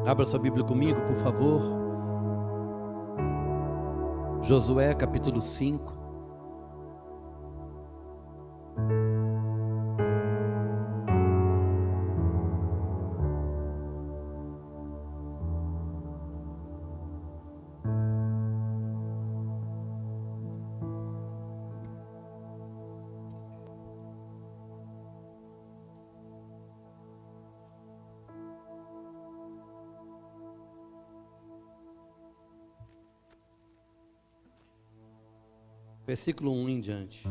Abra sua Bíblia comigo, por favor. Josué capítulo 5. Versículo 1 em diante.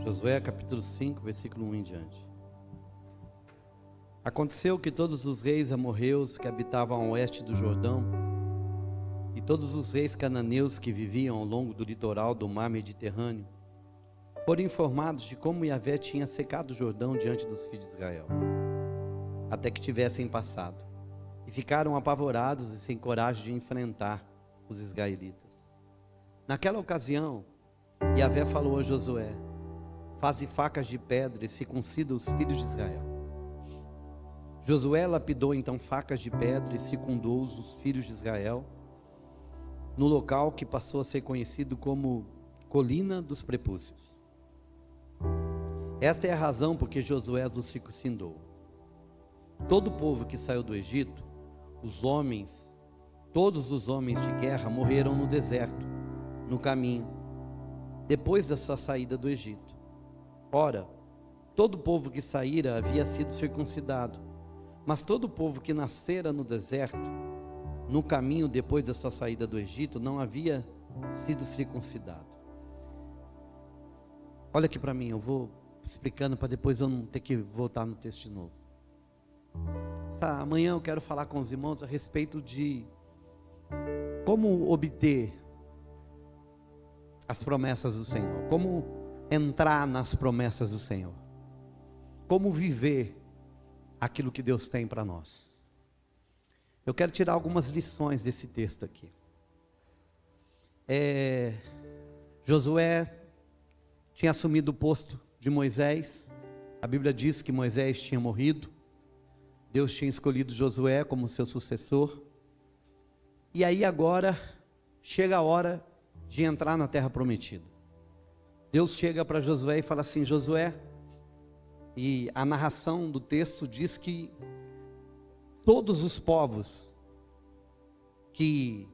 Josué capítulo 5, versículo 1 em diante. Aconteceu que todos os reis amorreus que habitavam ao oeste do Jordão e todos os reis cananeus que viviam ao longo do litoral do mar Mediterrâneo foram informados de como Yahvé tinha secado o Jordão diante dos filhos de Israel, até que tivessem passado, e ficaram apavorados e sem coragem de enfrentar os israelitas. Naquela ocasião, Yahvé falou a Josué: faze facas de pedra e circuncida os filhos de Israel. Josué lapidou então facas de pedra e circundou os filhos de Israel no local que passou a ser conhecido como Colina dos Prepúcios. Esta é a razão por que Josué os circundou. Todo o povo que saiu do Egito, todos os homens de guerra morreram no deserto, no caminho, depois da sua saída do Egito. Ora, todo o povo que saíra havia sido circuncidado, mas todo o povo que nascera no deserto, no caminho depois da sua saída do Egito, não havia sido circuncidado. Olha aqui para mim, eu vou explicando para depois eu não ter que voltar no texto de novo. Amanhã eu quero falar com os irmãos a respeito de como obter as promessas do Senhor, como entrar nas promessas do Senhor, como viver aquilo que Deus tem para nós. Eu quero tirar algumas lições desse texto aqui. Josué tinha assumido o posto de Moisés. A Bíblia diz que Moisés tinha morrido. Deus tinha escolhido Josué como seu sucessor. E aí agora chega a hora de entrar na terra prometida. Deus chega para Josué e fala assim: Josué, e a narração do texto diz que todos os povos que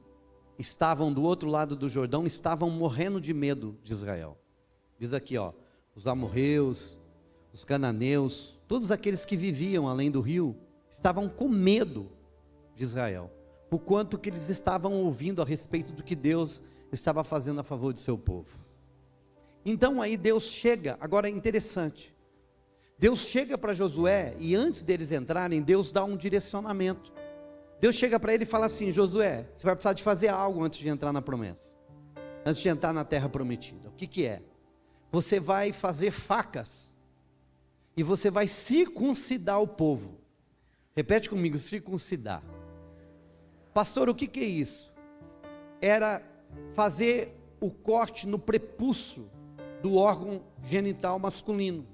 estavam do outro lado do Jordão estavam morrendo de medo de Israel. Diz aqui, os amorreus, os cananeus, todos aqueles que viviam além do rio, estavam com medo de Israel, por quanto que eles estavam ouvindo a respeito do que Deus estava fazendo a favor de seu povo. Então aí Deus chega, agora é interessante, Deus chega para Josué, e antes deles entrarem, Deus dá um direcionamento. Deus chega para ele e fala assim: Josué, você vai precisar de fazer algo antes de entrar na promessa, antes de entrar na terra prometida. O que é? Você vai fazer facas, e você vai circuncidar o povo. Repete comigo: circuncidar. Pastor, o que é isso? Era fazer o corte no prepúcio do órgão genital masculino.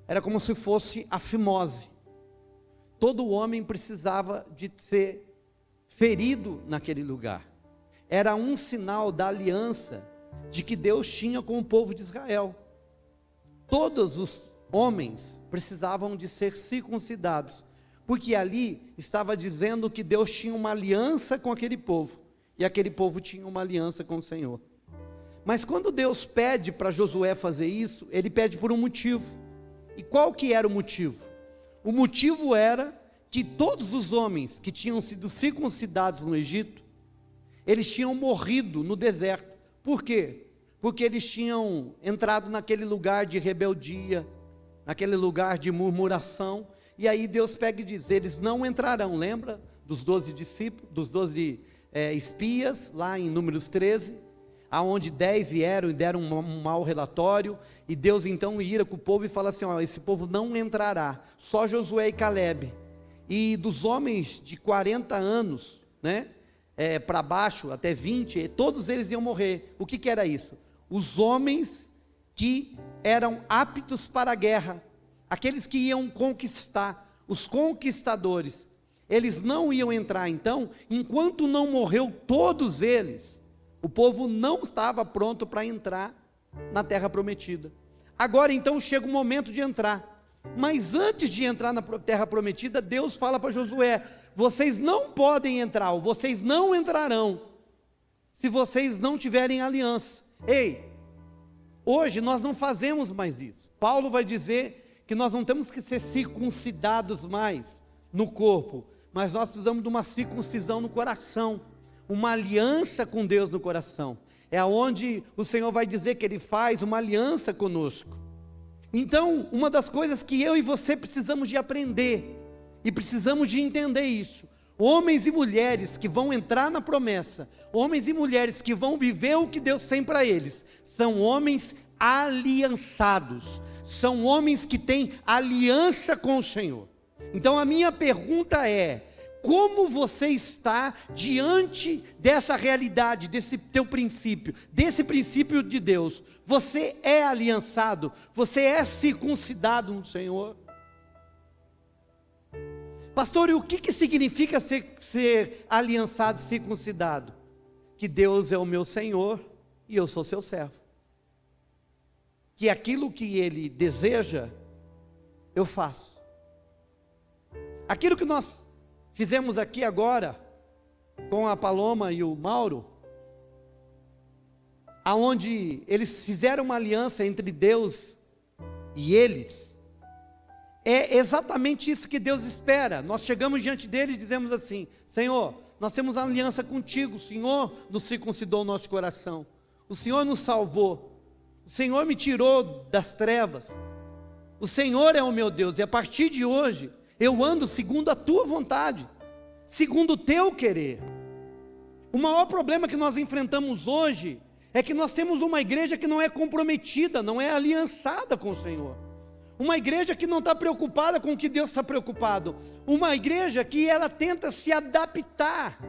Era como se fosse a fimose. Todo homem precisava de ser ferido naquele lugar. Era um sinal da aliança de que Deus tinha com o povo de Israel. Todos os homens precisavam de ser circuncidados, porque ali estava dizendo que Deus tinha uma aliança com aquele povo, e aquele povo tinha uma aliança com o Senhor. Mas quando Deus pede para Josué fazer isso, Ele pede por um motivo. E qual que era o motivo? O motivo era que todos os homens que tinham sido circuncidados no Egito, eles tinham morrido no deserto. Por quê? Porque eles tinham entrado naquele lugar de rebeldia, naquele lugar de murmuração. E aí Deus pega e diz: eles não entrarão. Lembra dos 12 discípulos, dos 12 espias, lá em Números 13, aonde 10 vieram e deram um mau relatório, e Deus então ira com o povo e fala assim: esse povo não entrará, só Josué e Calebe. E dos homens de 40 anos, para baixo, até 20, todos eles iam morrer. O que era isso? Os homens que eram aptos para a guerra, aqueles que iam conquistar, os conquistadores, eles não iam entrar. Então, enquanto não morreu todos eles, o povo não estava pronto para entrar na terra prometida. Agora então chega o momento de entrar, mas antes de entrar na terra prometida, Deus fala para Josué: vocês não podem entrar, ou vocês não entrarão, se vocês não tiverem aliança. Ei, hoje nós não fazemos mais isso. Paulo vai dizer que nós não temos que ser circuncidados mais no corpo, mas nós precisamos de uma circuncisão no coração, uma aliança com Deus no coração. É onde o Senhor vai dizer que Ele faz uma aliança conosco. Então, uma das coisas que eu e você precisamos de aprender, e precisamos de entender isso: homens e mulheres que vão entrar na promessa, homens e mulheres que vão viver o que Deus tem para eles, são homens aliançados, são homens que têm aliança com o Senhor. Então a minha pergunta é: como você está diante dessa realidade, desse teu princípio, desse princípio de Deus? Você é aliançado? Você é circuncidado no Senhor? Pastor, e o que significa ser aliançado, circuncidado? Que Deus é o meu Senhor e eu sou seu servo. Que aquilo que Ele deseja, eu faço. Aquilo que nós fizemos aqui agora, com a Paloma e o Mauro, aonde eles fizeram uma aliança entre Deus e eles, é exatamente isso que Deus espera. Nós chegamos diante dele e dizemos assim: Senhor, nós temos uma aliança contigo, o Senhor nos circuncidou o nosso coração, o Senhor nos salvou, o Senhor me tirou das trevas, o Senhor é o meu Deus, e a partir de hoje, eu ando segundo a tua vontade, segundo o teu querer. O maior problema que nós enfrentamos hoje é que nós temos uma igreja que não é comprometida, não é aliançada com o Senhor. Uma igreja que não está preocupada com o que Deus está preocupado. Uma igreja que ela tenta se adaptar.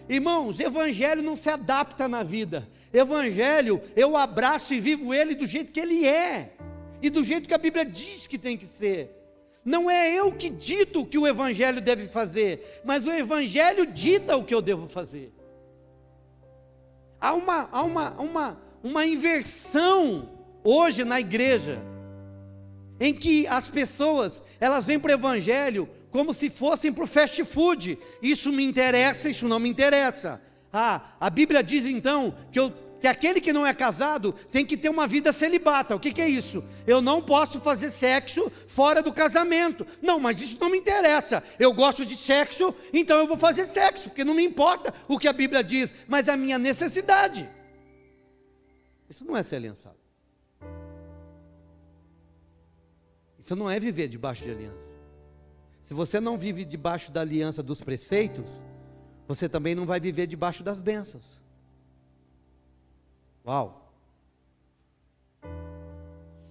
Irmãos, evangelho não se adapta na vida. Evangelho, eu abraço e vivo ele do jeito que ele é, e do jeito que a Bíblia diz que tem que ser. Não é eu que dito o que o evangelho deve fazer, mas o evangelho dita o que eu devo fazer. Há uma inversão hoje na igreja, em que as pessoas, elas vêm para o evangelho como se fossem para o fast food. Isso me interessa, isso não me interessa. A Bíblia diz então que aquele que não é casado tem que ter uma vida celibata. O que é isso? Eu não posso fazer sexo fora do casamento. Não, mas isso não me interessa. Eu gosto de sexo, então eu vou fazer sexo, porque não me importa o que a Bíblia diz, mas a minha necessidade. Isso não é ser aliançado. Isso não é viver debaixo de aliança. Se você não vive debaixo da aliança dos preceitos, você também não vai viver debaixo das bênçãos. Uau!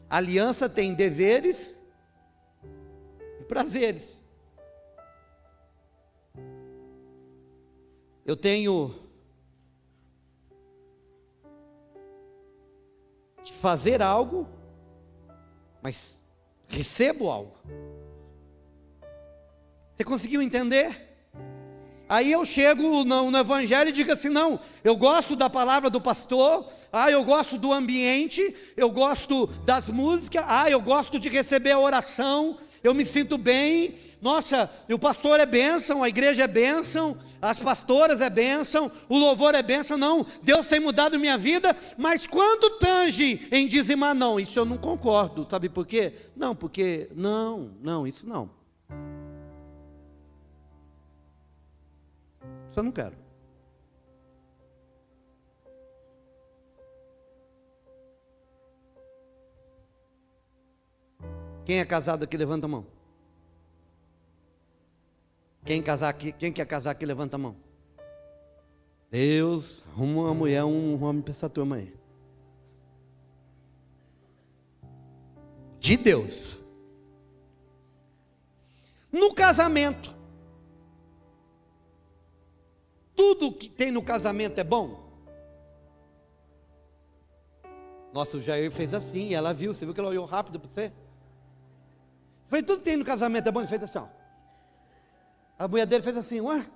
A aliança tem deveres e prazeres. Eu tenho que fazer algo, mas recebo algo. Você conseguiu entender? Aí eu chego no evangelho e digo assim: não, eu gosto da palavra do pastor, eu gosto do ambiente, eu gosto das músicas, eu gosto de receber a oração, eu me sinto bem, nossa, o pastor é bênção, a igreja é bênção, as pastoras é bênção, o louvor é bênção. Não, Deus tem mudado minha vida, mas quando tange em dizimar, não, isso eu não concordo. Sabe por quê? Não, porque, não, isso não. Isso eu não quero. Quem é casado aqui, levanta a mão. Quem quer casar aqui, levanta a mão. Deus, arruma uma mulher, um homem para essa turma aí. De Deus. No casamento, tudo que tem no casamento é bom? Nossa, o Jair fez assim, e ela viu, você viu que ela olhou rápido para você? Eu falei, tudo que tem no casamento é bom? Ele fez assim, ó. A mulher dele fez assim, ué?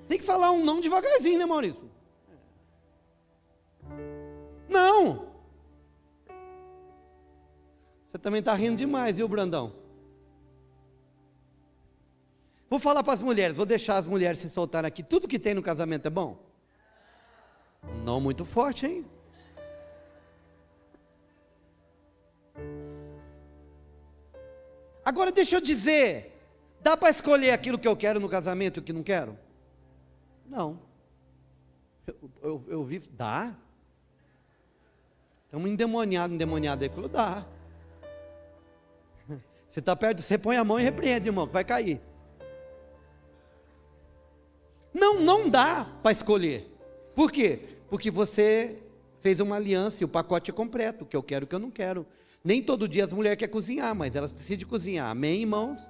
Tem que falar um não devagarzinho, né, Maurício? Não! Você também está rindo demais, viu, Brandão? Vou falar para as mulheres, vou deixar as mulheres se soltarem aqui. Tudo que tem no casamento é bom? Não muito forte, hein? Agora deixa eu dizer, dá para escolher aquilo que eu quero no casamento e o que não quero? Não. Eu vi, dá? Tem um endemoniado aí, falou, dá. Você está perto, você põe a mão e repreende, irmão, que vai cair. Não dá para escolher. Por quê? Porque você fez uma aliança e o pacote é completo, o que eu quero e o que eu não quero. Nem todo dia as mulheres querem cozinhar, mas elas precisam de cozinhar. Amém, irmãos?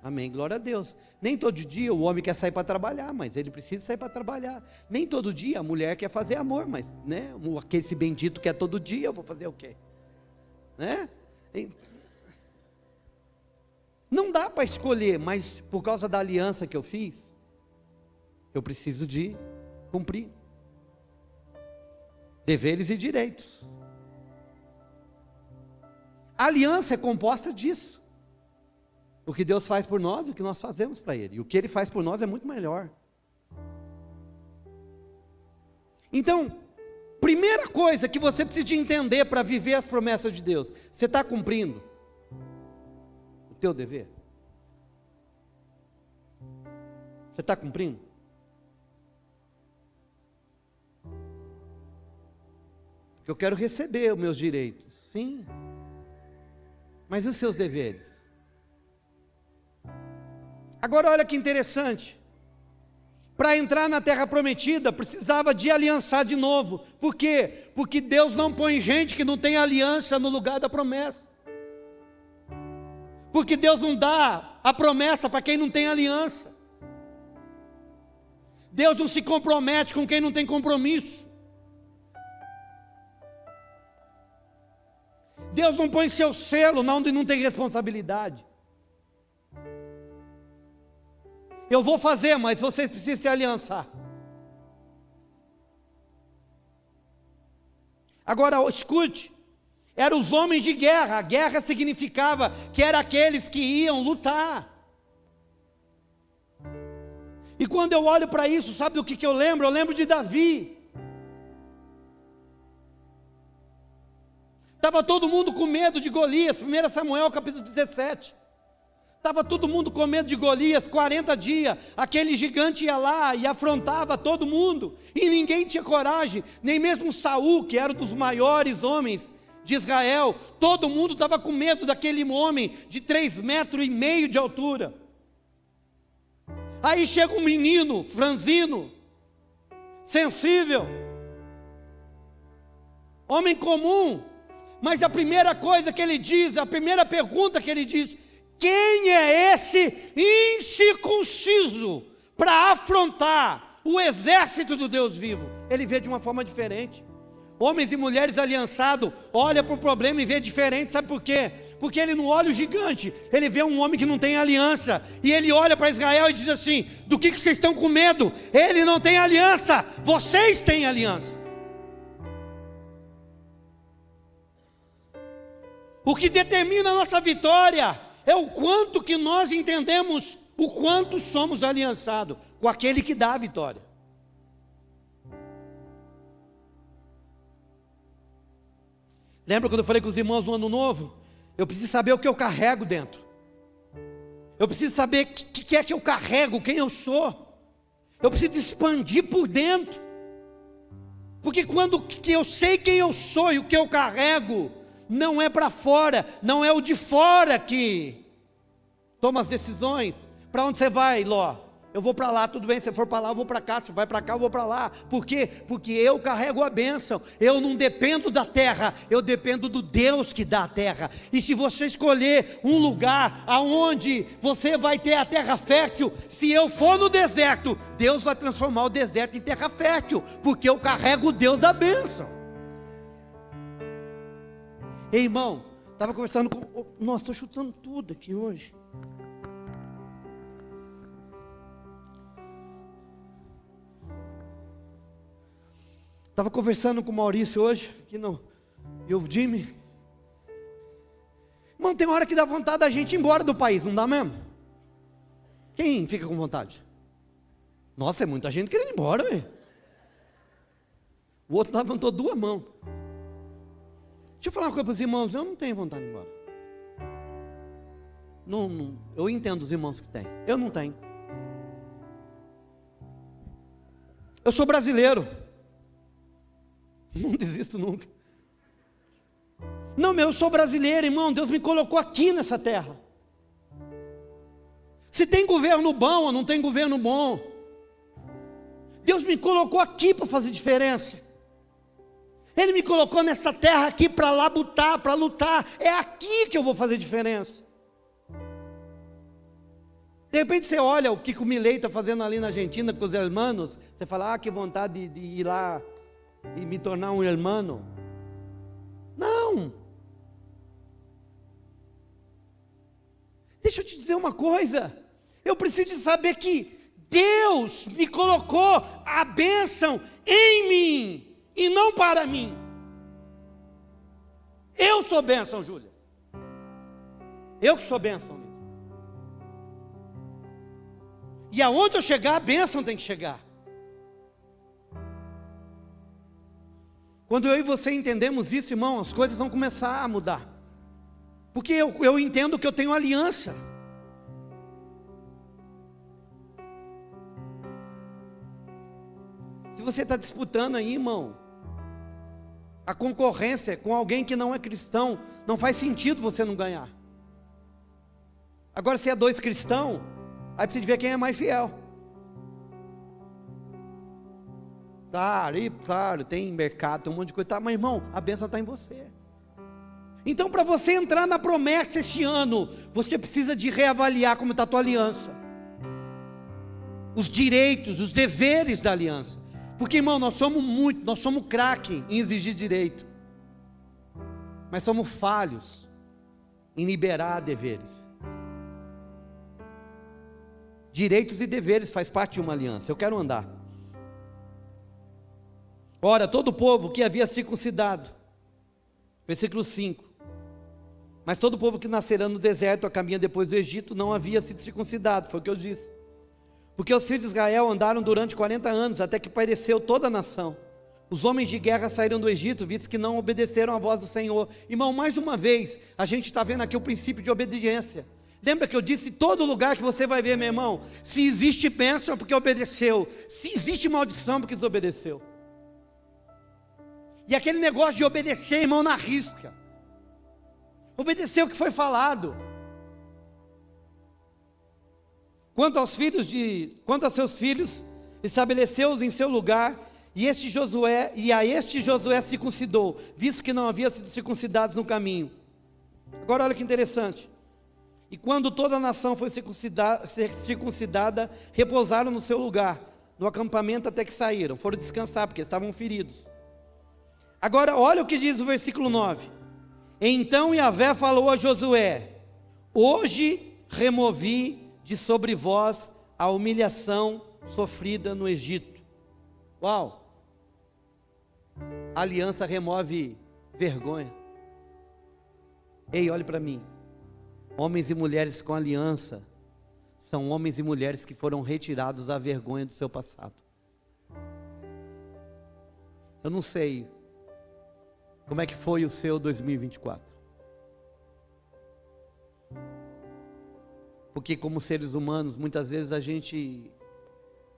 Amém, glória a Deus. Nem todo dia o homem quer sair para trabalhar, mas ele precisa sair para trabalhar. Nem todo dia a mulher quer fazer amor, mas, né, esse bendito quer todo dia, eu vou fazer o quê? Né? Não dá para escolher, mas por causa da aliança que eu fiz, eu preciso de cumprir deveres e direitos. A aliança é composta disso. O que Deus faz por nós e o que nós fazemos para Ele. E o que Ele faz por nós é muito melhor. Então, primeira coisa que você precisa de entender para viver as promessas de Deus: você está cumprindo o teu dever? Você está cumprindo? Porque eu quero receber os meus direitos, sim. Mas e os seus deveres? Agora olha que interessante. Para entrar na terra prometida, precisava de aliançar de novo. Por quê? Porque Deus não põe gente que não tem aliança no lugar da promessa. Porque Deus não dá a promessa para quem não tem aliança. Deus não se compromete com quem não tem compromisso. Deus não põe seu selo onde não tem responsabilidade. Eu vou fazer, mas vocês precisam se aliançar. Agora, escute, eram os homens de guerra. A guerra significava que eram aqueles que iam lutar. E quando eu olho para isso, sabe do que eu lembro? Eu lembro de Davi. Estava todo mundo com medo de Golias, 1 Samuel capítulo 17. Estava todo mundo com medo de Golias, 40 dias, aquele gigante ia lá e afrontava todo mundo, e ninguém tinha coragem, nem mesmo Saul, que era um dos maiores homens de Israel, todo mundo estava com medo daquele homem de 3,5 metros de altura. Aí chega um menino, franzino, sensível, homem comum, mas a primeira coisa que ele diz, a primeira pergunta que ele diz: quem é esse incircunciso para afrontar o exército do Deus vivo? Ele vê de uma forma diferente. Homens e mulheres aliançados olham para o problema e vê diferente. Sabe por quê? Porque ele não olha o gigante, ele vê um homem que não tem aliança. E ele olha para Israel e diz assim: do que vocês estão com medo? Ele não tem aliança, vocês têm aliança. O que determina a nossa vitória é o quanto que nós entendemos, o quanto somos aliançados com aquele que dá a vitória. Lembra quando eu falei com os irmãos no ano novo? Eu preciso saber o que eu carrego dentro. Eu preciso saber o que é que eu carrego, quem eu sou. Eu preciso expandir por dentro. Porque quando que eu sei quem eu sou e o que eu carrego, não é para fora, não é o de fora que toma as decisões. Para onde você vai, Ló? Eu vou para lá, tudo bem, se você for para lá, eu vou para cá, se vai para cá, eu vou para lá. Por quê? Porque eu carrego a bênção. Eu não dependo da terra, eu dependo do Deus que dá a terra. E se você escolher um lugar aonde você vai ter a terra fértil, se eu for no deserto, Deus vai transformar o deserto em terra fértil, porque eu carrego o Deus da bênção. Ei, irmão, estava conversando com... Nossa, estou chutando tudo aqui hoje. Estava conversando com o Maurício hoje, aqui no Jimmy. Irmão, tem hora que dá vontade da gente ir embora do país, não dá mesmo? Quem fica com vontade? Nossa, é muita gente querendo ir embora, velho. O outro levantou 2 mãos. Deixa eu falar uma coisa para os irmãos, eu não tenho vontade de ir embora. Não, eu entendo os irmãos que têm, eu não tenho. Eu sou brasileiro, não desisto nunca. Não, eu sou brasileiro, irmão, Deus me colocou aqui nessa terra. Se tem governo bom ou não tem governo bom, Deus me colocou aqui para fazer diferença. Ele me colocou nessa terra aqui para labutar, para lutar. É aqui que eu vou fazer diferença. De repente você olha o que o Milei está fazendo ali na Argentina com os hermanos, você fala, que vontade de ir lá e me tornar um hermano. Não. Deixa eu te dizer uma coisa, eu preciso de saber que Deus me colocou a bênção em mim e não para mim. Eu sou bênção, Júlia. Eu que sou bênção mesmo. E aonde eu chegar, a bênção tem que chegar. Quando eu e você entendemos isso, irmão, as coisas vão começar a mudar. Porque eu entendo que eu tenho aliança. Se você está disputando aí, irmão, a concorrência com alguém que não é cristão, não faz sentido você não ganhar. Agora, se é 2 cristãos, aí precisa ver quem é mais fiel. Claro, tem mercado, tem um monte de coisa, mas irmão, a bênção está em você. Então, para você entrar na promessa este ano, você precisa de reavaliar como está a tua aliança. Os direitos, os deveres da aliança. Porque, irmão, nós somos craque em exigir direito. Mas somos falhos em liberar deveres. Direitos e deveres faz parte de uma aliança. Eu quero andar. Ora, todo o povo que havia circuncidado, versículo 5. Mas todo o povo que nascerá no deserto, a caminho depois do Egito, não havia sido circuncidado, foi o que eu disse. Porque os filhos de Israel andaram durante 40 anos, até que pereceu toda a nação. Os homens de guerra saíram do Egito, visto que não obedeceram à voz do Senhor. Irmão, mais uma vez, a gente está vendo aqui o princípio de obediência. Lembra que eu disse, todo lugar que você vai ver, meu irmão, se existe bênção é porque obedeceu, se existe maldição é porque desobedeceu. E aquele negócio de obedecer, irmão, na risca. Obedecer o que foi falado. Quanto aos seus filhos, estabeleceu-os em seu lugar, e a este Josué circuncidou, visto que não havia sido circuncidados no caminho. Agora olha que interessante. E quando toda a nação foi circuncidada, repousaram no seu lugar, no acampamento até que saíram, foram descansar, porque estavam feridos. Agora olha o que diz o versículo 9. Então Yahvé falou a Josué: hoje removi de sobre vós a humilhação sofrida no Egito. Uau! A aliança remove vergonha. Ei, olhe para mim. Homens e mulheres com aliança são homens e mulheres que foram retirados da vergonha do seu passado. Eu não sei como é que foi o seu 2024. Porque como seres humanos, muitas vezes a gente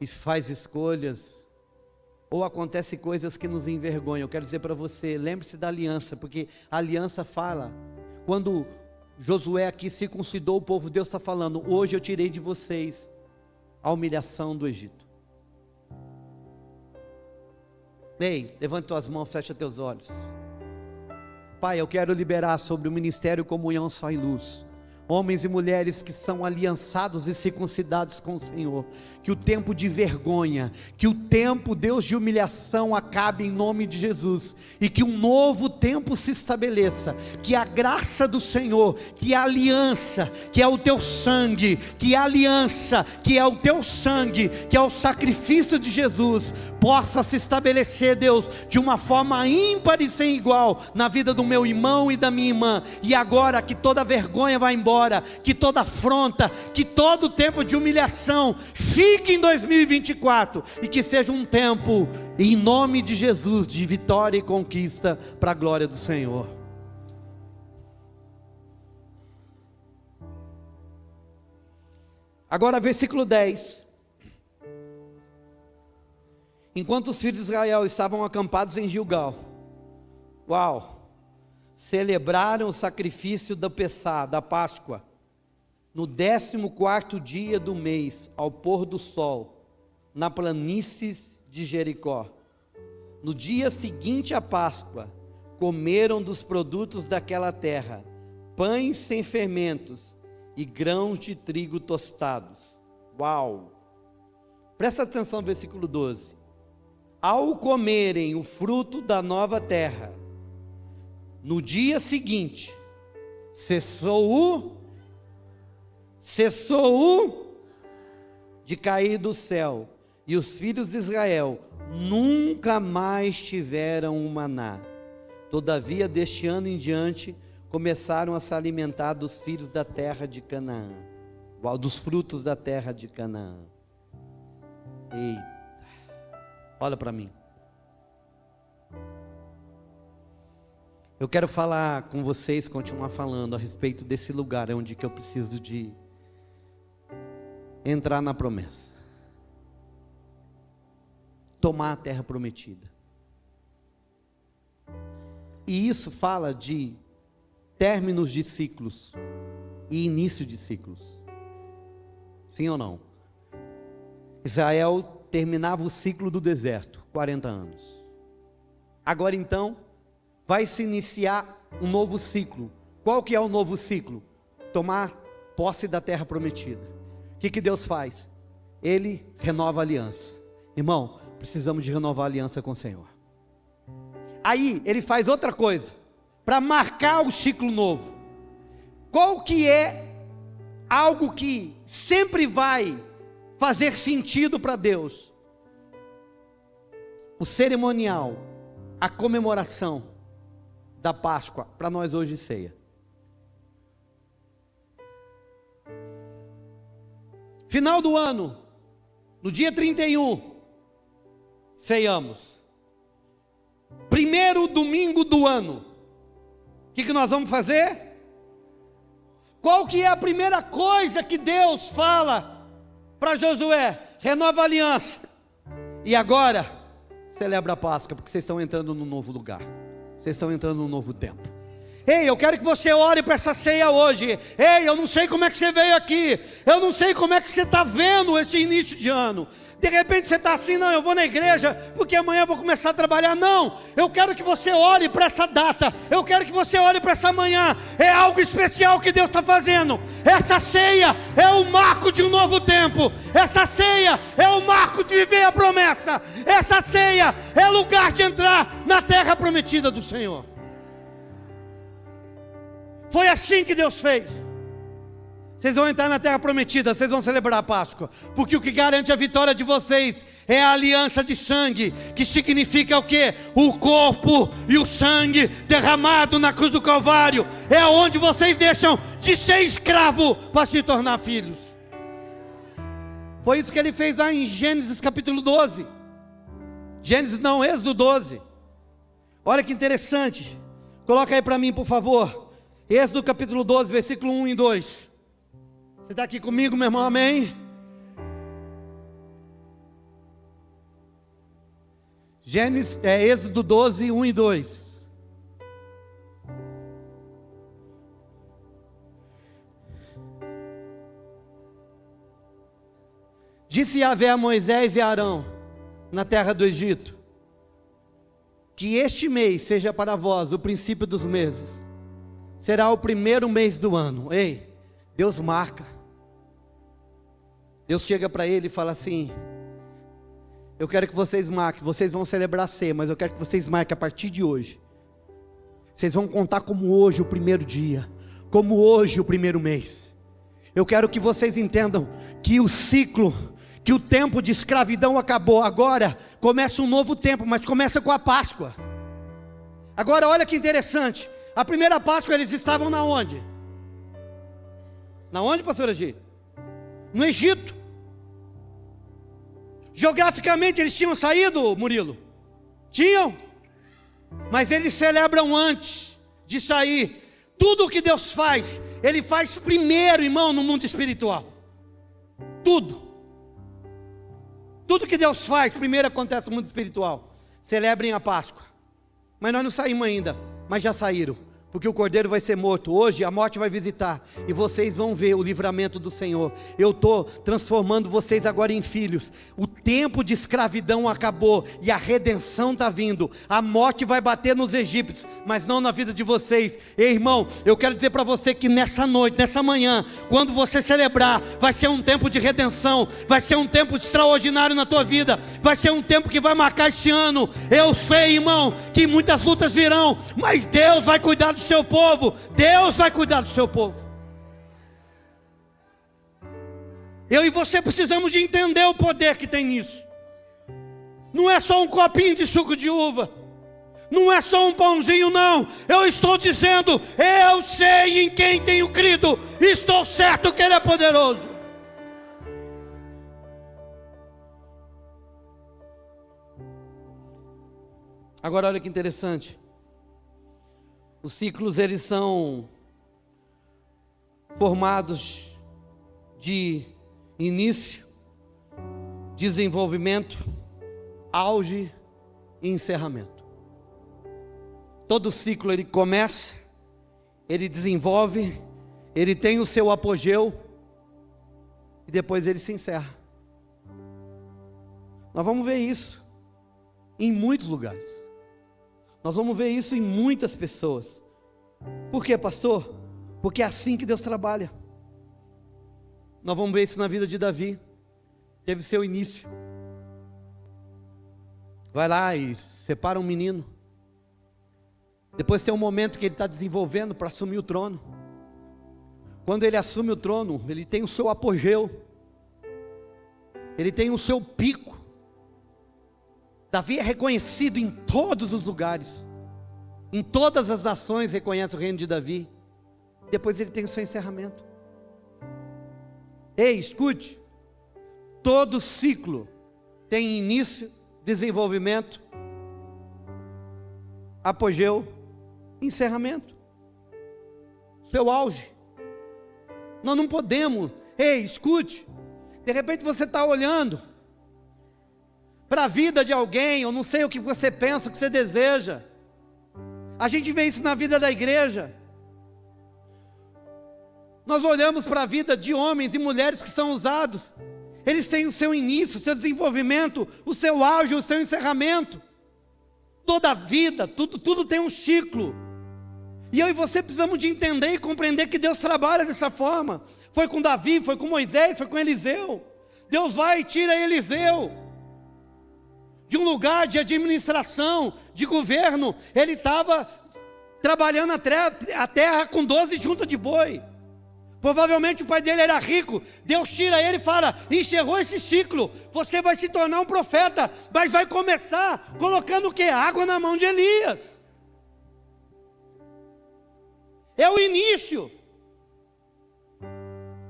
faz escolhas, ou acontece coisas que nos envergonham. Eu quero dizer para você, lembre-se da aliança, porque a aliança fala, quando Josué aqui circuncidou o povo, Deus está falando, hoje eu tirei de vocês a humilhação do Egito. Ei, levante tuas mãos, fecha teus olhos. Pai, eu quero liberar sobre o Ministério Comunhão Só e Luz, homens e mulheres que são aliançados e circuncidados com o Senhor, que o tempo de vergonha, que o tempo, Deus, de humilhação acabe em nome de Jesus, e que um novo tempo se estabeleça, que a graça do Senhor, que a aliança, que é o teu sangue, que a aliança, que é o teu sangue, que é o sacrifício de Jesus, possa se estabelecer, Deus, de uma forma ímpar e sem igual, na vida do meu irmão e da minha irmã, e agora que toda vergonha vai embora, que toda afronta, que todo tempo de humilhação fique em 2024, e que seja um tempo, em nome de Jesus, de vitória e conquista, para a glória do Senhor. Agora versículo 10, enquanto os filhos de Israel estavam acampados em Gilgal, celebraram o sacrifício da Pessá, da Páscoa, no 14º dia do mês, ao pôr do sol, na planície de Jericó. No dia seguinte à Páscoa, comeram dos produtos daquela terra, pães sem fermentos e grãos de trigo tostados. Presta atenção no versículo 12. Ao comerem o fruto da nova terra, no dia seguinte, cessou de cair do céu, e os filhos de Israel nunca mais tiveram o maná. Todavia, deste ano em diante, começaram a se alimentar dos filhos da terra de Canaã, dos frutos da terra de Canaã. Eita, olha para mim. Eu quero falar com vocês, continuar falando a respeito desse lugar onde que eu preciso de entrar na promessa. Tomar a terra prometida. E isso fala de términos de ciclos e início de ciclos. Sim ou não? Israel terminava o ciclo do deserto, 40 anos. Agora então, vai se iniciar um novo ciclo. Qual que é o novo ciclo? Tomar posse da terra prometida. O que Deus faz? Ele renova a aliança. Irmão, precisamos de renovar a aliança com o Senhor. Aí, ele faz outra coisa, para marcar o ciclo novo. Qual que é algo que sempre vai fazer sentido para Deus? O cerimonial, a comemoração da Páscoa, para nós hoje ceia. Final do ano, no dia 31, ceiamos. Primeiro domingo do ano, o que nós vamos fazer? Qual que é a primeira coisa que Deus fala para Josué? Renova a aliança. E agora, celebra a Páscoa, porque vocês estão entrando num novo lugar. Vocês estão entrando num novo tempo. Ei, eu quero que você ore para essa ceia hoje. Ei, eu não sei como é que você veio aqui. Eu não sei como é que você está vendo esse início de ano. De repente você está assim, não, eu vou na igreja, porque amanhã eu vou começar a trabalhar. Não, eu quero que você ore para essa data. Eu quero que você ore para essa manhã. É algo especial que Deus está fazendo. Essa ceia é o marco de um novo tempo. Essa ceia é o marco de viver a promessa. Essa ceia é lugar de entrar na terra prometida do Senhor. Foi assim que Deus fez. Vocês vão entrar na terra prometida, vocês vão celebrar a Páscoa, porque o que garante a vitória de vocês é a aliança de sangue, que significa o quê? O corpo e o sangue derramado na cruz do Calvário, é onde vocês deixam de ser escravo para se tornar filhos. Foi isso que ele fez lá em Gênesis capítulo 12, Êxodo 12, olha que interessante, coloca aí para mim por favor, Êxodo capítulo 12, versículo 1 e 2, você está aqui comigo, meu irmão, amém? Êxodo 12, 1 e 2. Disse Yahvé a Moisés e a Arão, na terra do Egito, que este mês seja para vós o princípio dos meses, será o primeiro mês do ano. Ei, Deus marca. Deus chega para ele e fala assim: eu quero que vocês marquem, vocês vão celebrar a ceia, mas eu quero que vocês marquem a partir de hoje. Vocês vão contar como hoje o primeiro dia, como hoje o primeiro mês. Eu quero que vocês entendam que o ciclo, que o tempo de escravidão acabou. Agora começa um novo tempo, mas começa com a Páscoa. Agora olha que interessante, a primeira Páscoa eles estavam na onde? Na onde, pastor Agi? No Egito. Geograficamente eles tinham saído, Murilo? Tinham? Mas eles celebram antes de sair. Tudo o que Deus faz, Ele faz primeiro, irmão, no mundo espiritual. Tudo que Deus faz, primeiro acontece no mundo espiritual. Celebrem a Páscoa. Mas nós não saímos ainda, mas já saíram. Porque o cordeiro vai ser morto. Hoje a morte vai visitar. E vocês vão ver o livramento do Senhor. Eu estou transformando vocês agora em filhos. O tempo de escravidão acabou. E a redenção está vindo. A morte vai bater nos egípcios, mas não na vida de vocês. Ei, irmão, eu quero dizer para você que nessa noite, nessa manhã, quando você celebrar, vai ser um tempo de redenção. Vai ser um tempo extraordinário na tua vida. Vai ser um tempo que vai marcar este ano. Eu sei, irmão, que muitas lutas virão, mas Deus vai cuidar do seu povo. Deus vai cuidar do seu povo. Eu e você precisamos de entender o poder que tem nisso. Não é só um copinho de suco de uva, não é só um pãozinho, não. Eu estou dizendo, eu sei em quem tenho crido, estou certo que Ele é poderoso. Agora olha que interessante. Os ciclos, eles são formados de início, desenvolvimento, auge e encerramento. Todo ciclo ele começa, ele desenvolve, ele tem o seu apogeu e depois ele se encerra. Nós vamos ver isso em muitos lugares. Nós vamos ver isso em muitas pessoas. Por quê, pastor? Porque é assim que Deus trabalha. Nós vamos ver isso na vida de Davi. Teve seu início. Vai lá e separa um menino. Depois tem um momento que ele está desenvolvendo para assumir o trono. Quando ele assume o trono, ele tem o seu apogeu. Ele tem o seu pico. Davi é reconhecido em todos os lugares. Em todas as nações reconhece o reino de Davi. Depois ele tem o seu encerramento. Ei, escute. Todo ciclo tem início, desenvolvimento, apogeu, encerramento. Seu auge. Nós não podemos. Ei, escute. De repente você está olhando para a vida de alguém, eu não sei o que você pensa, o que você deseja. A gente vê isso na vida da igreja. Nós olhamos para a vida de homens e mulheres que são usados. Eles têm o seu início, o seu desenvolvimento, o seu auge, o seu encerramento. Toda a vida, tudo tem um ciclo. E eu e você precisamos de entender e compreender que Deus trabalha dessa forma. Foi com Davi, foi com Moisés, foi com Eliseu. Deus vai e tira Eliseu de um lugar de administração, de governo. Ele estava trabalhando a terra com 12 juntas de boi. Provavelmente o pai dele era rico. Deus tira ele e fala: encerrou esse ciclo, você vai se tornar um profeta, mas vai começar colocando o quê? Água na mão de Elias. É o início.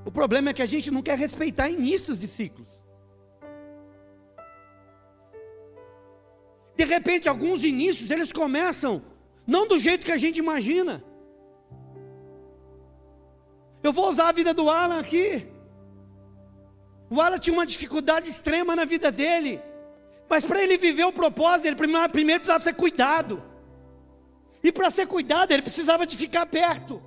O problema é que a gente não quer respeitar inícios de ciclos. De repente, alguns inícios, eles começam não do jeito que a gente imagina. Eu vou usar a vida do Alan aqui. O Alan tinha uma dificuldade extrema na vida dele. Mas para ele viver o propósito, ele primeiro precisava ser cuidado. E para ser cuidado, ele precisava de ficar perto.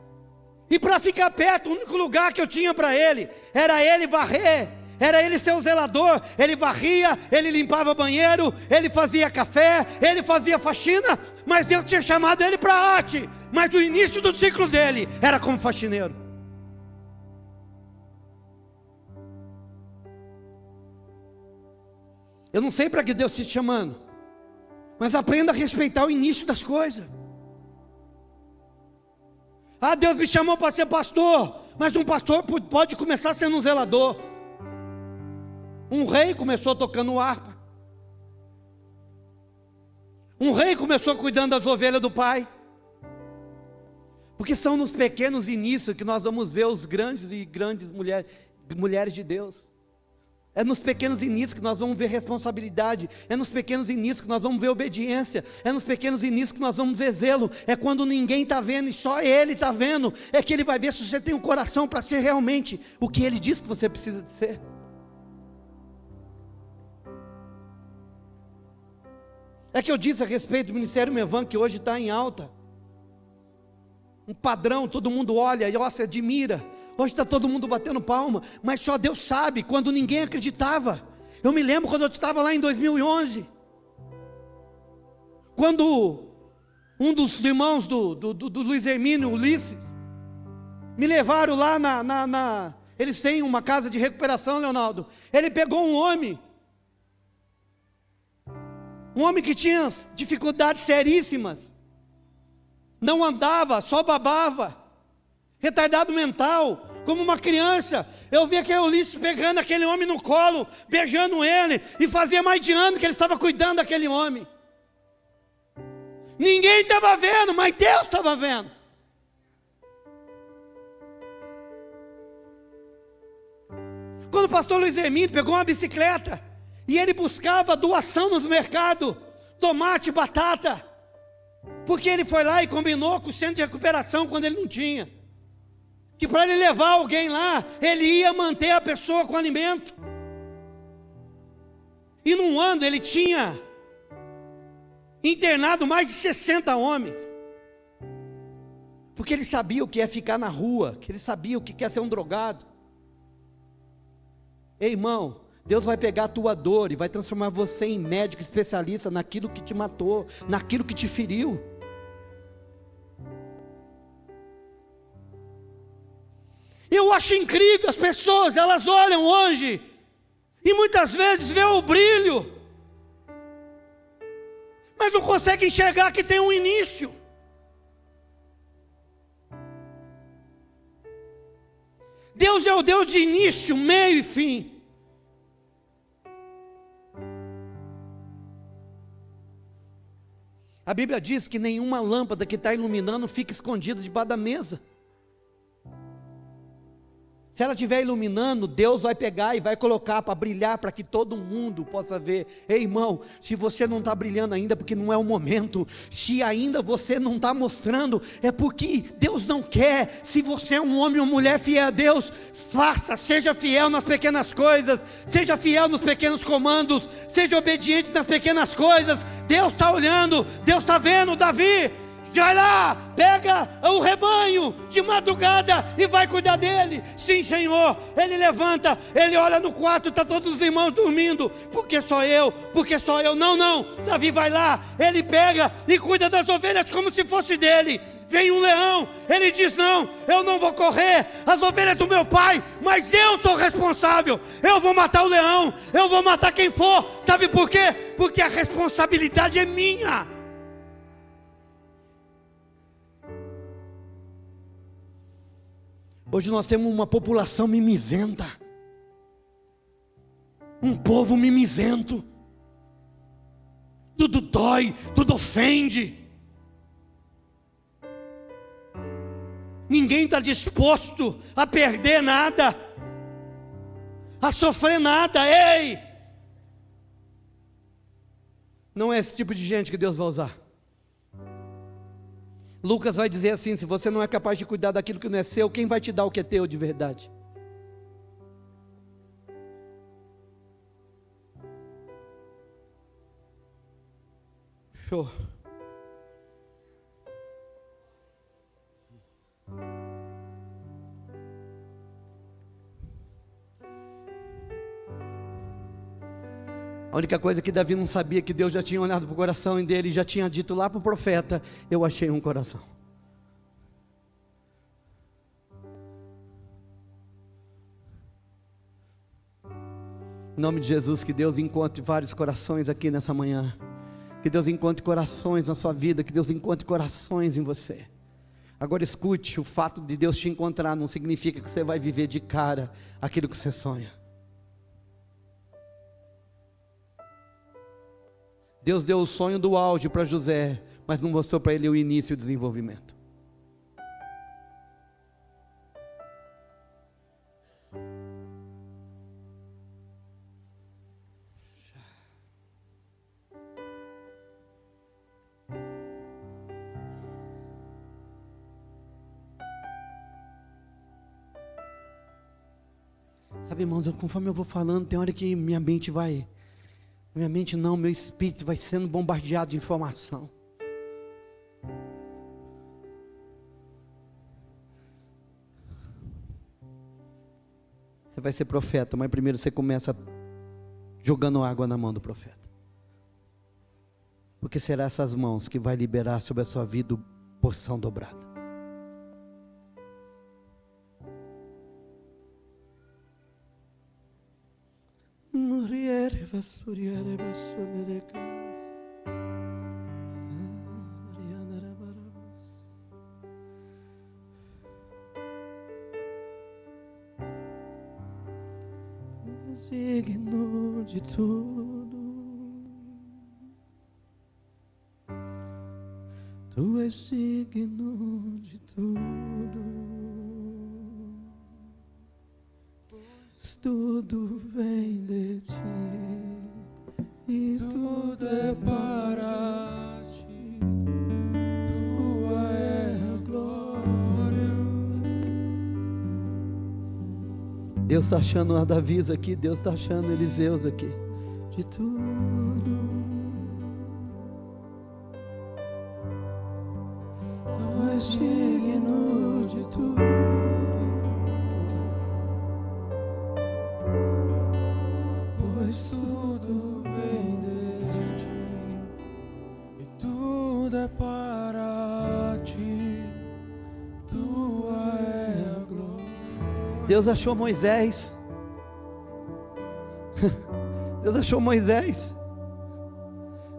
E para ficar perto, o único lugar que eu tinha para ele, era ele varrer. Era ele ser o zelador. Ele varria, ele limpava banheiro, ele fazia café, ele fazia faxina. Mas Deus tinha chamado ele para a arte. Mas o início do ciclo dele era como faxineiro. Eu não sei para que Deus está te chamando, mas aprenda a respeitar o início das coisas. Ah, Deus me chamou para ser pastor, mas um pastor pode começar sendo um zelador. Um rei começou tocando harpa. Um rei começou cuidando das ovelhas do pai. Porque são nos pequenos inícios que nós vamos ver os grandes e grandes mulheres de Deus. É nos pequenos inícios que nós vamos ver responsabilidade. É nos pequenos inícios que nós vamos ver obediência. É nos pequenos inícios que nós vamos ver zelo. É quando ninguém está vendo e só Ele está vendo. É que Ele vai ver se você tem um coração para ser realmente o que Ele diz que você precisa de ser. É que eu disse a respeito do Ministério Mevan, que hoje está em alta. Um padrão, todo mundo olha e se admira. Hoje está todo mundo batendo palma, mas só Deus sabe, quando ninguém acreditava. Eu me lembro quando eu estava lá em 2011, quando um dos irmãos do Luiz Hermínio, Ulisses, me levaram lá eles têm uma casa de recuperação, Leonardo. Ele pegou um homem que tinha dificuldades seríssimas, não andava, só babava, retardado mental, como uma criança. Eu vi aquele Ulisses pegando aquele homem no colo, beijando ele, e fazia mais de ano que ele estava cuidando daquele homem. Ninguém estava vendo, mas Deus estava vendo. Quando o pastor Luiz Hermínio pegou uma bicicleta, e ele buscava doação nos mercados, tomate, batata, porque ele foi lá e combinou com o centro de recuperação quando ele não tinha, que para ele levar alguém lá, ele ia manter a pessoa com alimento. E num ano ele tinha internado mais de 60 homens, porque ele sabia o que é ficar na rua, que ele sabia o que é ser um drogado. Ei, irmão, Deus vai pegar a tua dor e vai transformar você em médico especialista naquilo que te matou, naquilo que te feriu. Eu acho incrível, as pessoas, elas olham hoje e muitas vezes vê o brilho, mas não conseguem enxergar que tem um início. Deus é o Deus de início, meio e fim. A Bíblia diz que nenhuma lâmpada que está iluminando fica escondida debaixo da mesa. Se ela estiver iluminando, Deus vai pegar e vai colocar para brilhar, para que todo mundo possa ver. Ei, irmão, se você não está brilhando ainda, porque não é o momento. Se ainda você não está mostrando, é porque Deus não quer. Se você é um homem ou mulher fiel a Deus, faça, seja fiel nas pequenas coisas, seja fiel nos pequenos comandos, seja obediente nas pequenas coisas. Deus está olhando, Deus está vendo. Davi, vai lá, pega o rebanho de madrugada e vai cuidar dele. Sim, Senhor. Ele levanta, ele olha no quarto, está todos os irmãos dormindo. Porque só eu. Não, Davi vai lá, ele pega e cuida das ovelhas como se fosse dele. Vem um leão, ele diz: não, eu não vou correr, as ovelhas do meu pai, mas eu sou responsável. Eu vou matar o leão, eu vou matar quem for. Sabe por quê? Porque a responsabilidade é minha. Hoje nós temos uma população mimizenta, um povo mimizento, tudo dói, tudo ofende, ninguém está disposto a perder nada, a sofrer nada. Ei, não é esse tipo de gente que Deus vai usar. Lucas vai dizer assim: se você não é capaz de cuidar daquilo que não é seu, quem vai te dar o que é teu de verdade? Show. A única coisa que Davi não sabia, que Deus já tinha olhado para o coração dele e já tinha dito lá para o profeta: eu achei um coração. Em nome de Jesus, que Deus encontre vários corações aqui nessa manhã. Que Deus encontre corações na sua vida, que Deus encontre corações em você. Agora escute, o fato de Deus te encontrar não significa que você vai viver de cara aquilo que você sonha. Deus deu o sonho do auge para José, mas não mostrou para ele o início e o desenvolvimento. Sabe, irmãos, conforme eu vou falando, tem hora que minha mente não, meu espírito vai sendo bombardeado de informação. Você vai ser profeta, mas primeiro você começa jogando água na mão do profeta. Porque será essas mãos que vai liberar sobre a sua vida porção dobrada. Digno de tudo, tu és digno de tudo, pois tudo vem de ti e tudo é para ti, tua é a glória. Deus está achando a Davis aqui, Deus está achando Eliseus aqui. De tudo, tu és digno de tudo, pois tudo vem de ti e tudo é para ti, tua é a glória. Deus achou Moisés. Deus achou Moisés.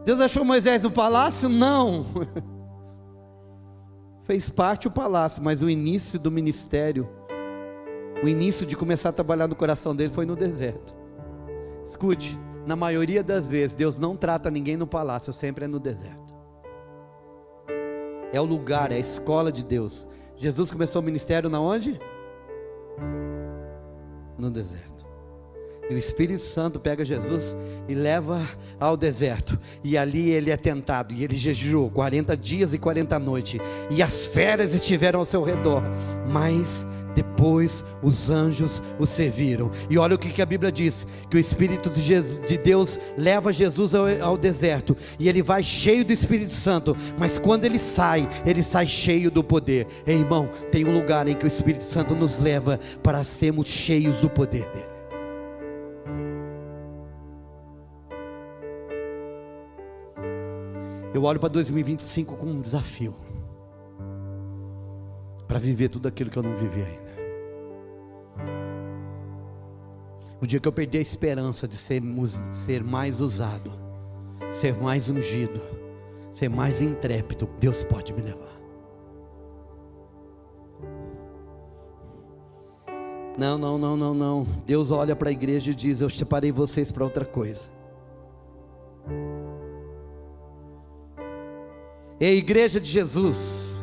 Deus achou Moisés no palácio? Não. Fez parte o palácio, mas o início do ministério, o início de começar a trabalhar no coração dele foi no deserto. Escute, na maioria das vezes Deus não trata ninguém no palácio, sempre é no deserto. É o lugar, é a escola de Deus. Jesus começou o ministério na onde? No deserto. E o Espírito Santo pega Jesus e leva ao deserto, e ali ele é tentado, e ele jejuou 40 dias e 40 noites, e as feras estiveram ao seu redor, mas depois os anjos o serviram. E olha o que a Bíblia diz, que o Espírito de Deus leva Jesus ao deserto, e ele vai cheio do Espírito Santo, mas quando ele sai cheio do poder. Ei, irmão, tem um lugar em que o Espírito Santo nos leva para sermos cheios do poder dele. Eu olho para 2025 com um desafio, para viver tudo aquilo que eu não vivi ainda. O dia que eu perder a esperança de ser mais usado, ser mais ungido, ser mais intrépido, Deus pode me levar. Não. Deus olha para a igreja e diz: eu separei vocês para outra coisa. Ei, igreja de Jesus,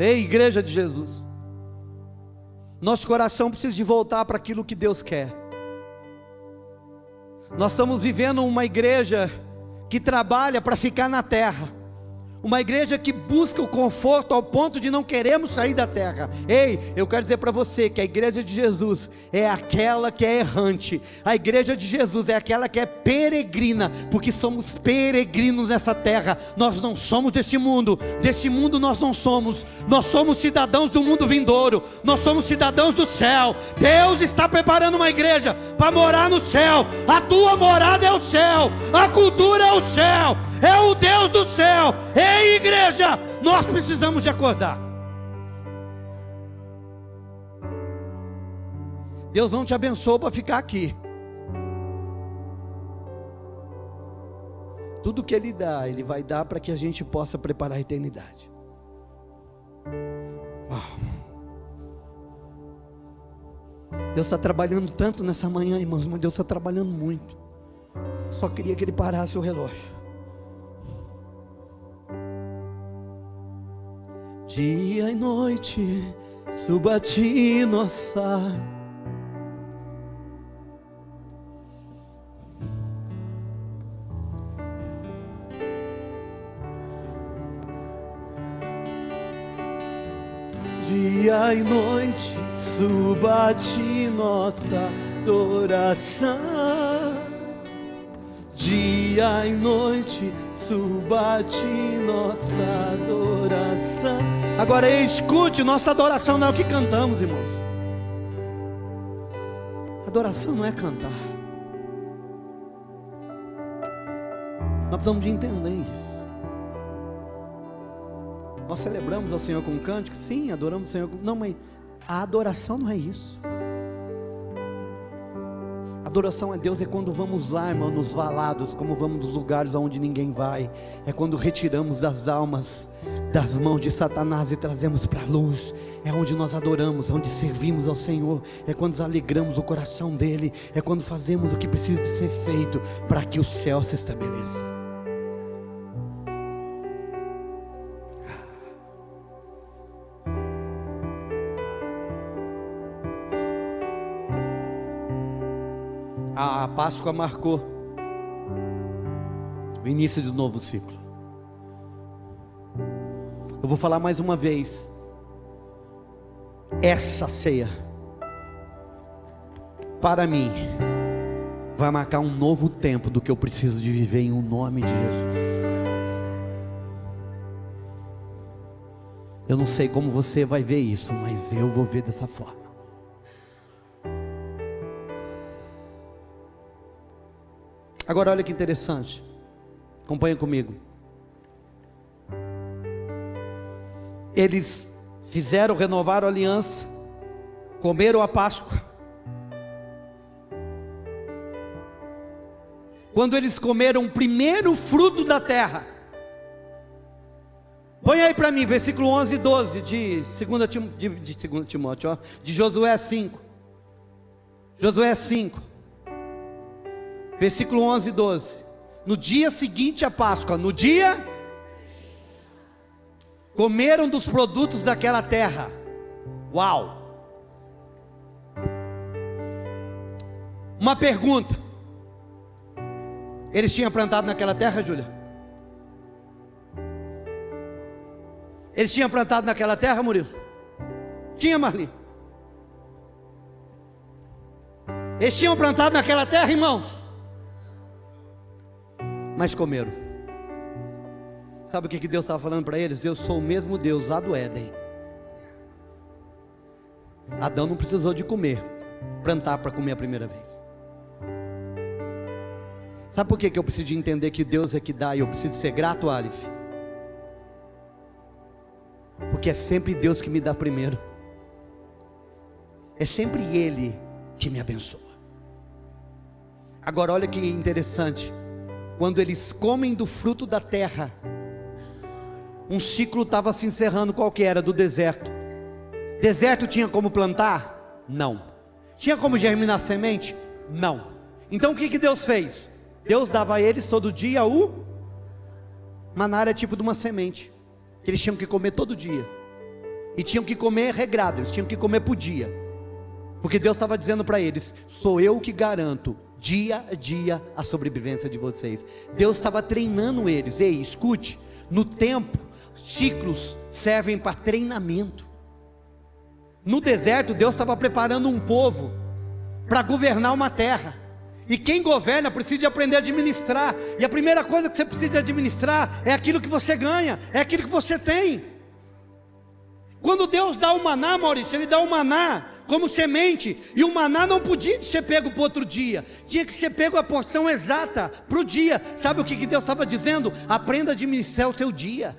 nosso coração precisa de voltar para aquilo que Deus quer. Nós estamos vivendo uma igreja que trabalha para ficar na terra, uma igreja que busca o conforto ao ponto de não queremos sair da terra. Ei, eu quero dizer para você que a igreja de Jesus é aquela que é errante, a igreja de Jesus é aquela que é peregrina, porque somos peregrinos nessa terra. Nós não somos deste mundo nós não somos, nós somos cidadãos do mundo vindouro, nós somos cidadãos do céu. Deus está preparando uma igreja para morar no céu. A tua morada é o céu, a cultura é o céu, é o Deus do céu. Ei, igreja, nós precisamos de acordar. Deus não te abençoou para ficar aqui. Tudo que Ele dá, Ele vai dar para que a gente possa preparar a eternidade. Uau. Deus está trabalhando tanto nessa manhã, irmãos, mas Deus está trabalhando muito. Só queria que Ele parasse o relógio. Dia e noite, suba a ti, nossa. Dia e noite, suba a ti, nossa adoração. Dia e noite, suba a ti, nossa adoração. Agora escute, nossa adoração não é o que cantamos, irmãos. Adoração não é cantar. Nós precisamos de entender isso. Nós celebramos ao Senhor com cântico, sim, adoramos o Senhor com... Não, mas a adoração não é isso. Adoração a Deus é quando vamos lá, irmão, nos valados, como vamos nos lugares onde ninguém vai. É quando retiramos das almas, das mãos de Satanás e trazemos para a luz. É onde nós adoramos, onde servimos ao Senhor. É quando nos alegramos o coração dEle. É quando fazemos o que precisa de ser feito para que o céu se estabeleça. A Páscoa marcou o início de um novo ciclo. Eu vou falar mais uma vez. Essa ceia, para mim, vai marcar um novo tempo do que eu preciso de viver em nome de Jesus. Eu não sei como você vai ver isso, mas eu vou ver dessa forma. Agora olha que interessante, acompanha comigo. Eles renovaram a aliança, comeram a Páscoa. Quando eles comeram o primeiro fruto da terra, põe aí para mim, versículo 11 e 12 de 2 Timóteo, ó, de Josué 5. Josué 5. Versículo 11 e 12. No dia seguinte à Páscoa, comeram dos produtos daquela terra. Uau! Uma pergunta: eles tinham plantado naquela terra, Júlia? Eles tinham plantado naquela terra, Murilo? Tinha, Marli? Eles tinham plantado naquela terra, irmãos? Mas comeram. Sabe o que Deus estava falando para eles? Eu sou o mesmo Deus lá do Éden. Adão não precisou de comer, plantar para comer a primeira vez. Sabe por que eu preciso de entender que Deus é que dá e eu preciso ser grato, Alif? Porque é sempre Deus que me dá primeiro. É sempre Ele que me abençoa. Agora olha que interessante. Quando eles comem do fruto da terra, um ciclo estava se encerrando. Qual que era? Do deserto. Deserto tinha como plantar? Não. Tinha como germinar semente? Não. Então o que Deus fez? Deus dava a eles todo dia o maná, era tipo de uma semente, que eles tinham que comer todo dia. E tinham que comer regrado, eles tinham que comer por dia. Porque Deus estava dizendo para eles: sou eu que garanto dia a dia a sobrevivência de vocês. Deus estava treinando eles. Ei, escute, no tempo, ciclos servem para treinamento. No deserto, Deus estava preparando um povo para governar uma terra. E quem governa precisa de aprender a administrar. E a primeira coisa que você precisa de administrar é aquilo que você ganha, é aquilo que você tem. Quando Deus dá o maná, Maurício, Ele dá o maná como semente, e o maná não podia ser pego para outro dia, tinha que ser pego a porção exata para o dia. Sabe o que Deus estava dizendo? Aprenda a administrar o seu dia.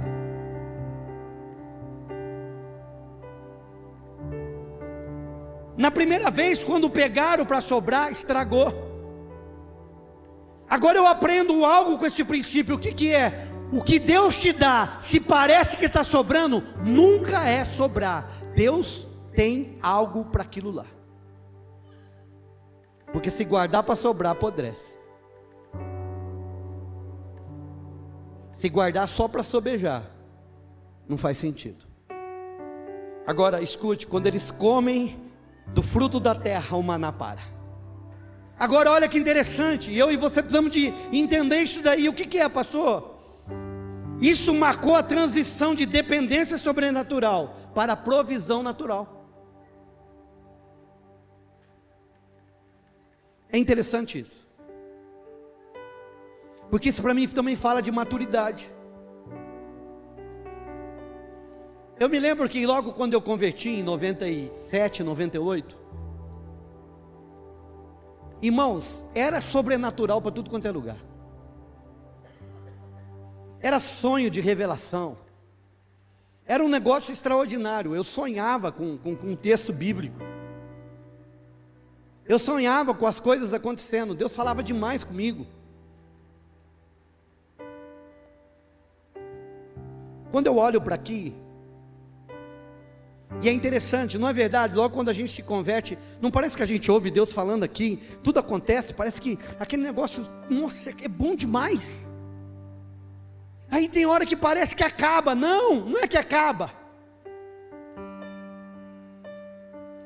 Na primeira vez, quando pegaram para sobrar, estragou. Agora eu aprendo algo com esse princípio. O que é? O que Deus te dá, se parece que está sobrando, nunca é sobrar. Deus tem algo para aquilo lá. Porque se guardar para sobrar, apodrece. Se guardar só para sobejar, não faz sentido. Agora, escute, quando eles comem do fruto da terra, o maná para. Agora, olha que interessante, eu e você precisamos de entender isso daí. O que é, pastor? Isso marcou a transição de dependência sobrenatural para a provisão natural. É interessante isso, porque isso para mim também fala de maturidade. Eu me lembro que logo quando eu converti, em 97, 98, irmãos, era sobrenatural para tudo quanto é lugar. Era sonho de revelação. Era um negócio extraordinário. Eu sonhava com um texto bíblico. Eu sonhava com as coisas acontecendo. Deus falava demais comigo. Quando eu olho para aqui, e é interessante, não é verdade? Logo quando a gente se converte, não parece que a gente ouve Deus falando aqui, tudo acontece, parece que aquele negócio, nossa, é bom demais. Aí tem hora que parece que acaba. Não é que acaba.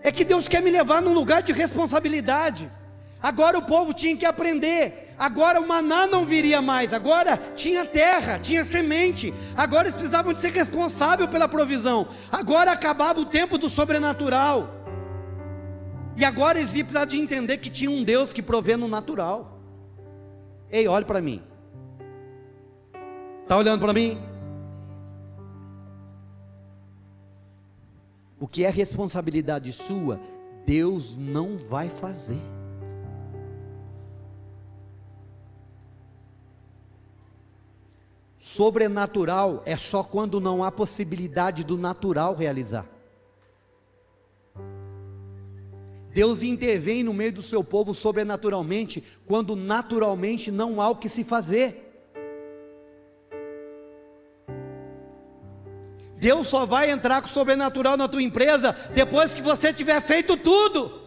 É que Deus quer me levar num lugar de responsabilidade. Agora o povo tinha que aprender. Agora o maná não viria mais. Agora tinha terra, tinha semente. Agora eles precisavam de ser responsáveis pela provisão. Agora acabava o tempo do sobrenatural. E agora eles precisavam de entender que tinha um Deus que provê no natural. Ei, olhe para mim. Está olhando para mim? O que é responsabilidade sua, Deus não vai fazer. Sobrenatural é só quando não há possibilidade do natural realizar. Deus intervém no meio do seu povo sobrenaturalmente, quando naturalmente não há o que se fazer. Deus só vai entrar com o sobrenatural na tua empresa depois que você tiver feito tudo.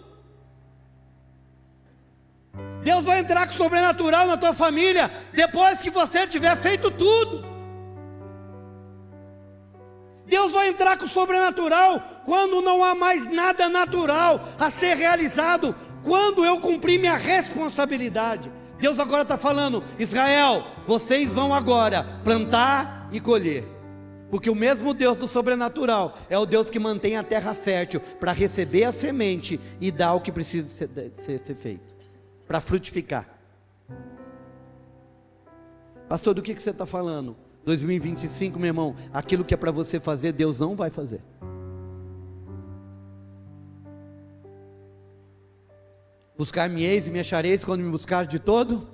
Deus vai entrar com o sobrenatural na tua família depois que você tiver feito tudo. Deus vai entrar com o sobrenatural quando não há mais nada natural a ser realizado, quando eu cumprir minha responsabilidade. Deus agora está falando: Israel, vocês vão agora plantar e colher. Porque o mesmo Deus do sobrenatural é o Deus que mantém a terra fértil para receber a semente e dar o que precisa ser feito, para frutificar. Pastor, do que você está falando? 2025, meu irmão, aquilo que é para você fazer, Deus não vai fazer. Buscar-me-eis e me achareis quando me buscar de todo.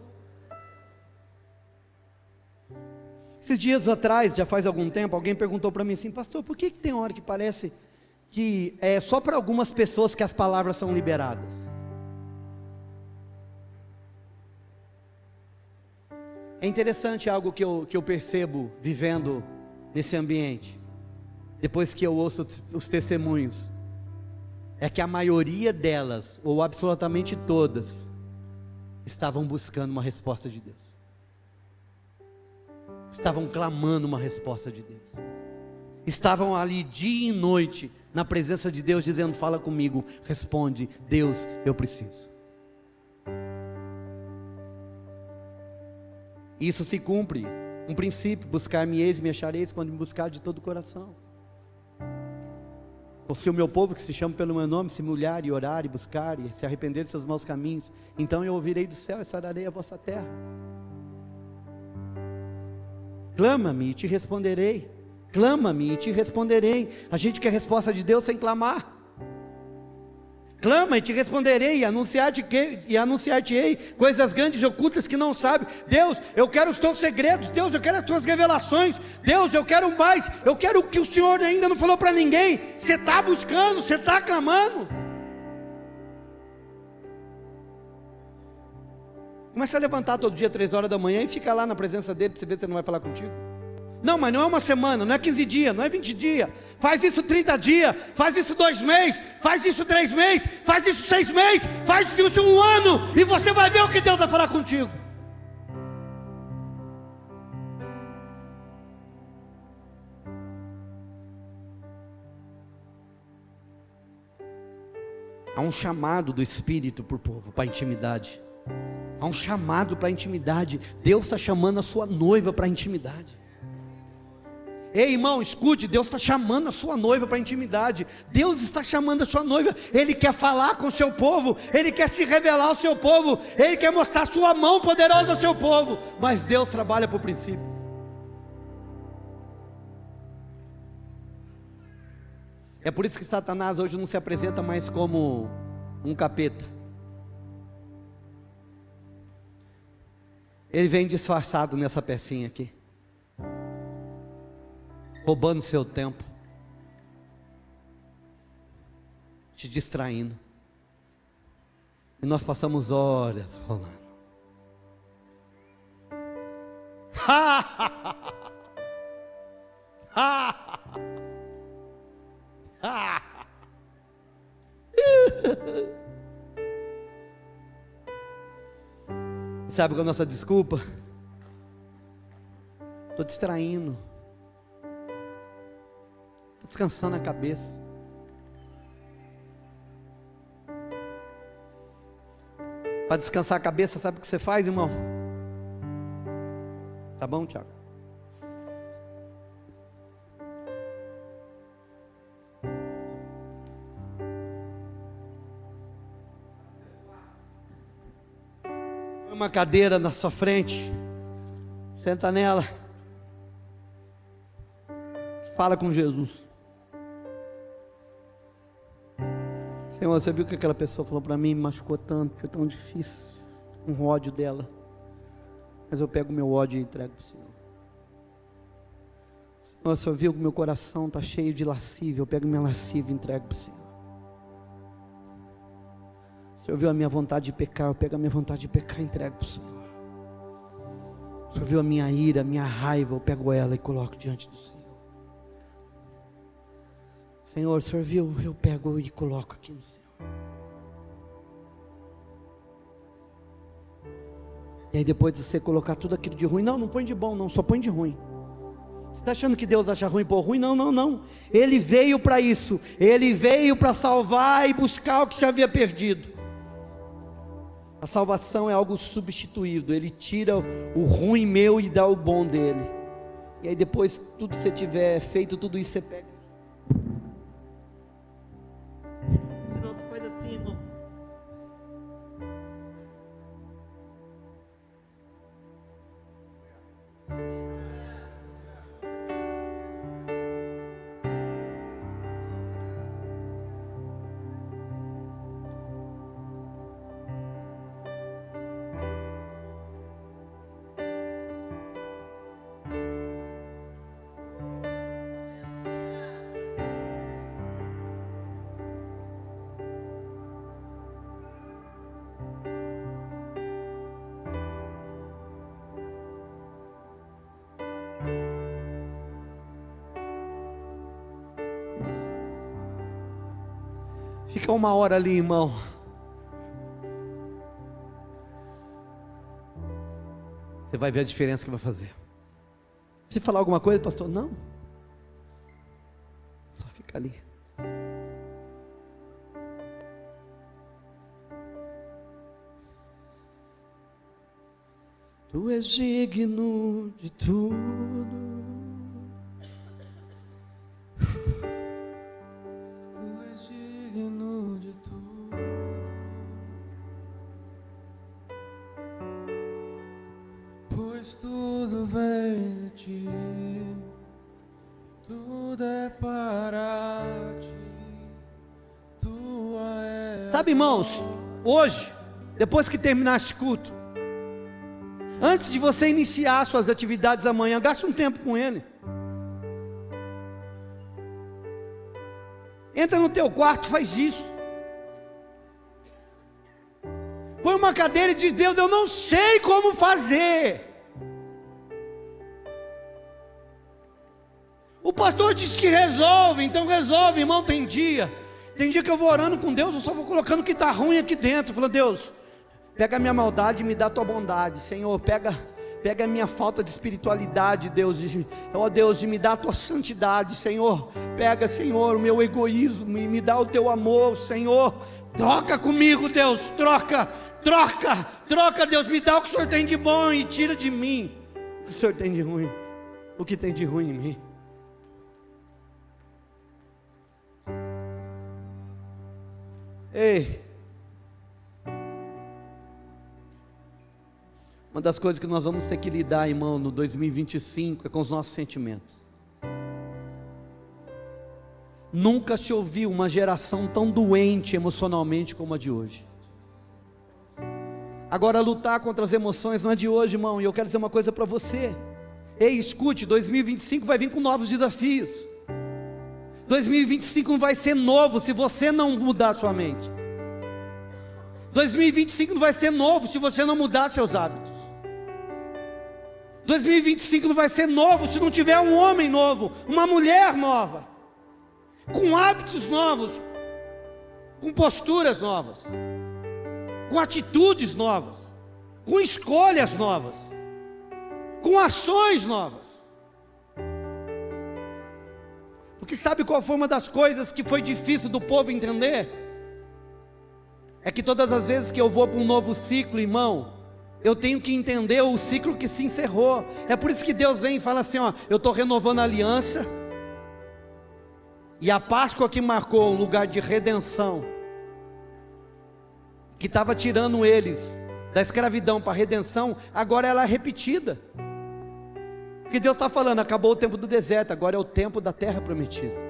Esses dias atrás, já faz algum tempo, alguém perguntou para mim assim: pastor, por que tem hora que parece que é só para algumas pessoas que as palavras são liberadas? É interessante algo que eu percebo vivendo nesse ambiente, depois que eu ouço os testemunhos, é que a maioria delas, ou absolutamente todas, estavam buscando uma resposta de Deus. Estavam clamando uma resposta de Deus. Estavam ali dia e noite na presença de Deus, dizendo: fala comigo, responde, Deus, eu preciso. Isso se cumpre, um princípio: buscar-me-eis e me achareis quando me buscar de todo o coração. Se o meu povo, que se chama pelo meu nome, se me olhar e orar e buscar e se arrepender de seus maus caminhos, então eu ouvirei do céu e sararei a vossa terra. Clama-me e te responderei. Clama-me e te responderei. A gente quer resposta de Deus sem clamar. Clama e te responderei, e anunciar-te-ei coisas grandes e ocultas que não sabe. Deus, eu quero os teus segredos. Deus, eu quero as tuas revelações. Deus, eu quero mais. Eu quero o que o Senhor ainda não falou para ninguém. Você está buscando, você está clamando. Começa a levantar todo dia 3 horas da manhã e fica lá na presença dele para você ver se ele não vai falar contigo. Não, mas não é uma semana, não é 15 dias, não é 20 dias. Faz isso 30 dias, faz isso 2 meses, faz isso 3 meses, faz isso 6 meses, faz isso 1 ano, e você vai ver o que Deus vai falar contigo. Há um chamado do Espírito para o povo, para a intimidade. Há um chamado para a intimidade. Deus está chamando a sua noiva para a intimidade. Ei, irmão, escute, Deus está chamando a sua noiva para a intimidade. Deus está chamando a sua noiva. Ele quer falar com o seu povo. Ele quer se revelar ao seu povo. Ele quer mostrar a sua mão poderosa ao seu povo. Mas Deus trabalha por princípios. É por isso que Satanás hoje não se apresenta mais como um capeta. Ele vem disfarçado nessa pecinha aqui, roubando seu tempo, te distraindo. E nós passamos horas rolando. Sabe qual é a nossa desculpa? Estou distraindo, estou descansando a cabeça. Para descansar a cabeça, sabe o que você faz, irmão? Tá bom, Tiago? Uma cadeira na sua frente, senta nela, fala com Jesus. Senhor, você viu que aquela pessoa falou para mim, me machucou tanto, foi tão difícil, com ódio dela, mas eu pego o meu ódio e entrego para o Senhor. Senhor, o Senhor viu que meu coração está cheio de lascívia, eu pego minha lascívia e entrego para o Senhor. O Senhor viu a minha vontade de pecar, eu pego a minha vontade de pecar e entrego para o Senhor. O Senhor viu a minha ira, a minha raiva, eu pego ela e coloco diante do Senhor. Senhor, o Senhor viu, eu pego e coloco aqui no Senhor. E aí depois de você colocar tudo aquilo de ruim, não põe de bom não, só põe de ruim. Você está achando que Deus acha ruim por ruim? Não. Ele veio para isso, Ele veio para salvar e buscar o que se havia perdido. A salvação é algo substituído. Ele tira o ruim meu e dá o bom dele. E aí depois, tudo que você tiver feito, tudo isso você pega. Senão você faz assim, irmão. Fica 1 hora ali, irmão. Você vai ver a diferença que vai fazer. Você falar alguma coisa, pastor? Não. Só fica ali. Tu és digno de tudo. Tudo vem de ti, tudo é para ti, tua é. Sabe, irmãos, hoje, depois que terminar esse culto, antes de você iniciar suas atividades amanhã, gaste um tempo com Ele. Entra no teu quarto, faz isso. põe uma cadeira e diz: Deus, eu não sei como fazer. O pastor disse que resolve, então resolve, irmão. Tem dia que eu vou orando com Deus, eu só vou colocando o que está ruim aqui dentro. Eu falo: Deus, pega a minha maldade e me dá a tua bondade. Senhor, pega a minha falta de espiritualidade, Deus, ó Deus, e me dá a tua santidade. Senhor, pega, Senhor, o meu egoísmo e me dá o teu amor. Senhor, troca comigo, Deus, troca, Deus, me dá o que o Senhor tem de bom e tira de mim o que o Senhor tem de ruim, o que tem de ruim em mim. Ei, uma das coisas que nós vamos ter que lidar, irmão, no 2025 é com os nossos sentimentos. Nunca se ouviu uma geração tão doente emocionalmente como a de hoje. Agora, lutar contra as emoções não é de hoje, irmão, e eu quero dizer uma coisa para você. Ei, escute, 2025 vai vir com novos desafios. 2025 não vai ser novo se você não mudar sua mente. 2025 não vai ser novo se você não mudar seus hábitos. 2025 não vai ser novo se não tiver um homem novo, uma mulher nova, com hábitos novos, com posturas novas, com atitudes novas, com escolhas novas, com ações novas. Porque sabe qual foi uma das coisas que foi difícil do povo entender? É que todas as vezes que eu vou para um novo ciclo, irmão, eu tenho que entender o ciclo que se encerrou. É por isso que Deus vem e fala assim: ó, eu estou renovando a aliança. E a Páscoa que marcou um lugar de redenção, que estava tirando eles da escravidão para a redenção, agora ela é repetida. Porque Deus está falando: acabou o tempo do deserto, agora é o tempo da terra prometida.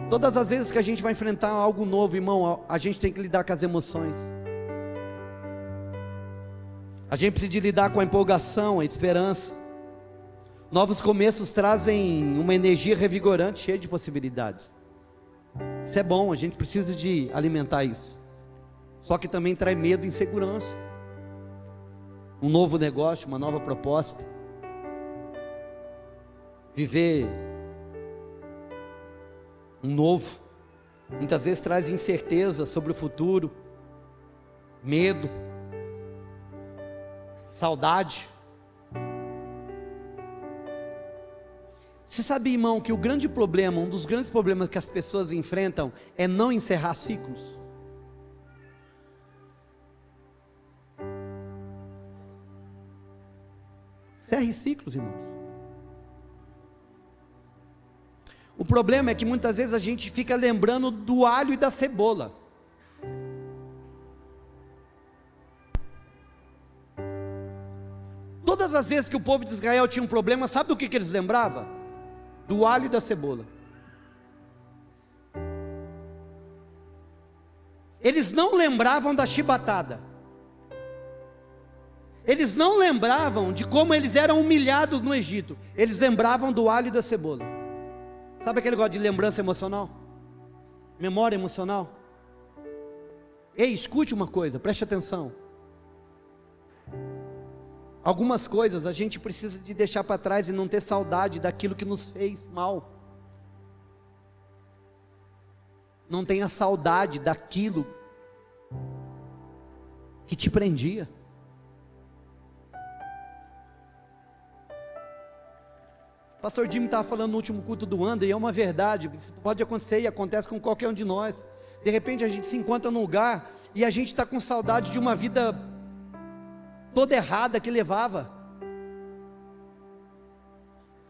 Todas as vezes que a gente vai enfrentar algo novo, irmão, a gente tem que lidar com as emoções. A gente precisa lidar com a empolgação, a esperança. Novos começos trazem uma energia revigorante, cheia de possibilidades. Isso é bom, a gente precisa de alimentar isso. Só que também traz medo e insegurança. Um novo negócio, uma nova proposta. Viver um novo, muitas vezes traz incerteza sobre o futuro, medo, saudade. Você sabe, irmão, que o grande problema, um dos grandes problemas que as pessoas enfrentam é não encerrar ciclos. Encerre ciclos, irmãos. O problema é que muitas vezes a gente fica lembrando do alho e da cebola. Todas as vezes que o povo de Israel tinha um problema, sabe do que eles lembravam? Do alho e da cebola. Eles não lembravam da chibatada. Eles não lembravam de como eles eram humilhados no Egito. Eles lembravam do alho e da cebola. Sabe aquele negócio de lembrança emocional? Memória emocional? Ei, escute uma coisa, preste atenção. Algumas coisas a gente precisa de deixar para trás e não ter saudade daquilo que nos fez mal. Não tenha saudade daquilo que te prendia. Pastor Jimmy estava falando no último culto do ano, e é uma verdade, isso pode acontecer e acontece com qualquer um de nós. De repente a gente se encontra num lugar e a gente está com saudade de uma vida toda errada que levava.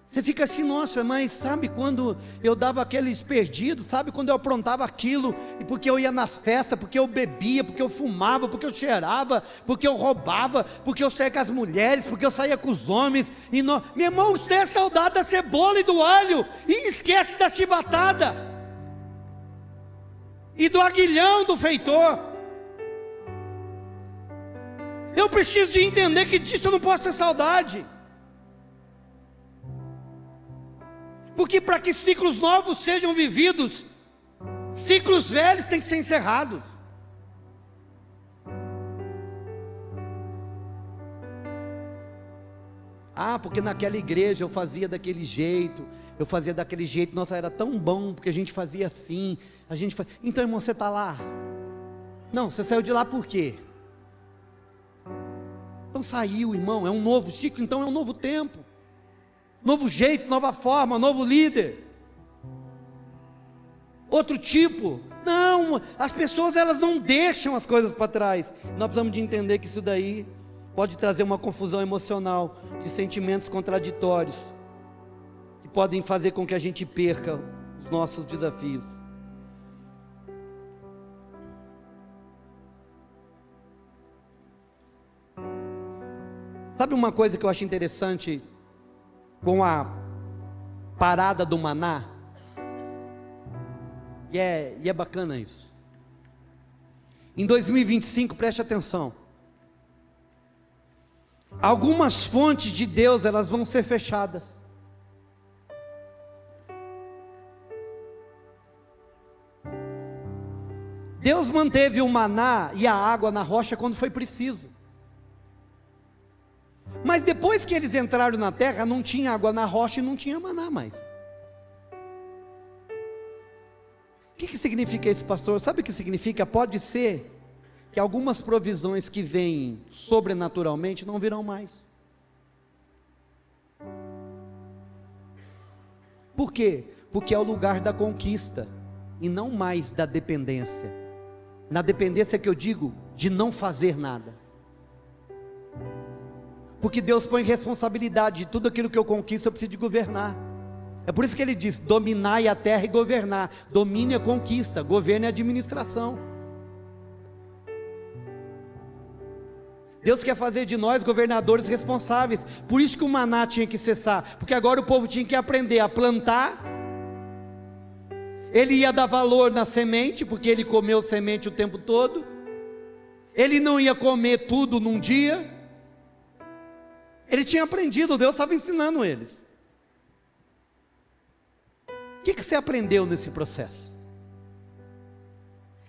Você fica assim: nossa, mas sabe quando eu dava aqueles perdidos, sabe quando eu aprontava aquilo, e porque eu ia nas festas, porque eu bebia, porque eu fumava, porque eu cheirava, porque eu roubava, porque eu saía com as mulheres, porque eu saía com os homens, e não... Meu irmão, você tem saudade da cebola e do alho, e esquece da chibatada, e do aguilhão do feitor. Eu preciso de entender que disso eu não posso ter saudade. Porque para que ciclos novos sejam vividos, ciclos velhos têm que ser encerrados. Ah, porque naquela igreja eu fazia daquele jeito, nossa, era tão bom, porque a gente fazia assim, Então, irmão, você está lá? Não, você saiu de lá por quê? Então saiu, irmão, é um novo ciclo, então é um novo tempo, novo jeito, nova forma, novo líder, outro tipo. Não, as pessoas, elas não deixam as coisas para trás. Nós precisamos de entender que isso daí pode trazer uma confusão emocional, de sentimentos contraditórios, que podem fazer com que a gente perca os nossos desafios. Sabe uma coisa que eu acho interessante com a parada do maná? E é bacana isso. Em 2025, preste atenção. Algumas fontes de Deus, elas vão ser fechadas. Deus manteve o maná e a água na rocha quando foi preciso. Mas depois que eles entraram na terra, não tinha água na rocha e não tinha maná mais. O que significa isso, pastor? Sabe o que significa? Pode ser que algumas provisões que vêm sobrenaturalmente não virão mais. Por quê? Porque é o lugar da conquista e não mais da dependência. Na dependência que eu digo de não fazer nada. Porque Deus põe responsabilidade de tudo aquilo que eu conquisto, eu preciso de governar. É por isso que ele diz: dominai a terra e governar. Domine a conquista, governe a administração. Deus quer fazer de nós governadores responsáveis. Por isso que o maná tinha que cessar, porque agora o povo tinha que aprender a plantar. Ele ia dar valor na semente, porque ele comeu semente o tempo todo. Ele não ia comer tudo num dia. Ele tinha aprendido, Deus estava ensinando eles. O que você aprendeu nesse processo?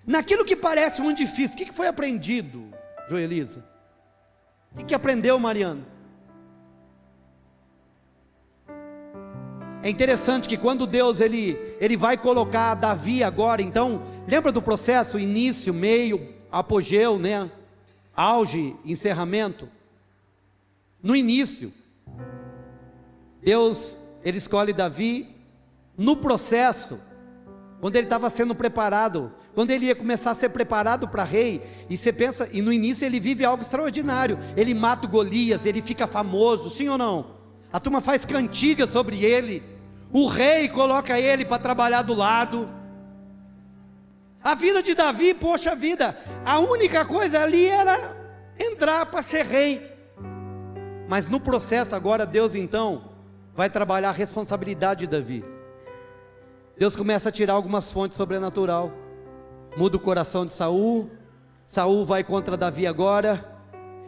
Naquilo que parece muito difícil, o que foi aprendido, Joelisa? O que aprendeu, Mariana? É interessante que quando Deus ele vai colocar Davi agora, então, lembra do processo? Início, meio, apogeu, né? Auge, encerramento. No início, Deus, ele escolhe Davi. No processo, quando ele estava sendo preparado, quando ele ia começar a ser preparado para rei, e você pensa, e no início ele vive algo extraordinário, ele mata o Golias, ele fica famoso, sim ou não? A turma faz cantiga sobre ele, o rei coloca ele para trabalhar do lado. A vida de Davi, poxa vida, a única coisa ali era entrar para ser rei. Mas no processo agora, Deus então vai trabalhar a responsabilidade de Davi. Deus começa a tirar algumas fontes sobrenatural, muda o coração de Saul. Saul vai contra Davi agora,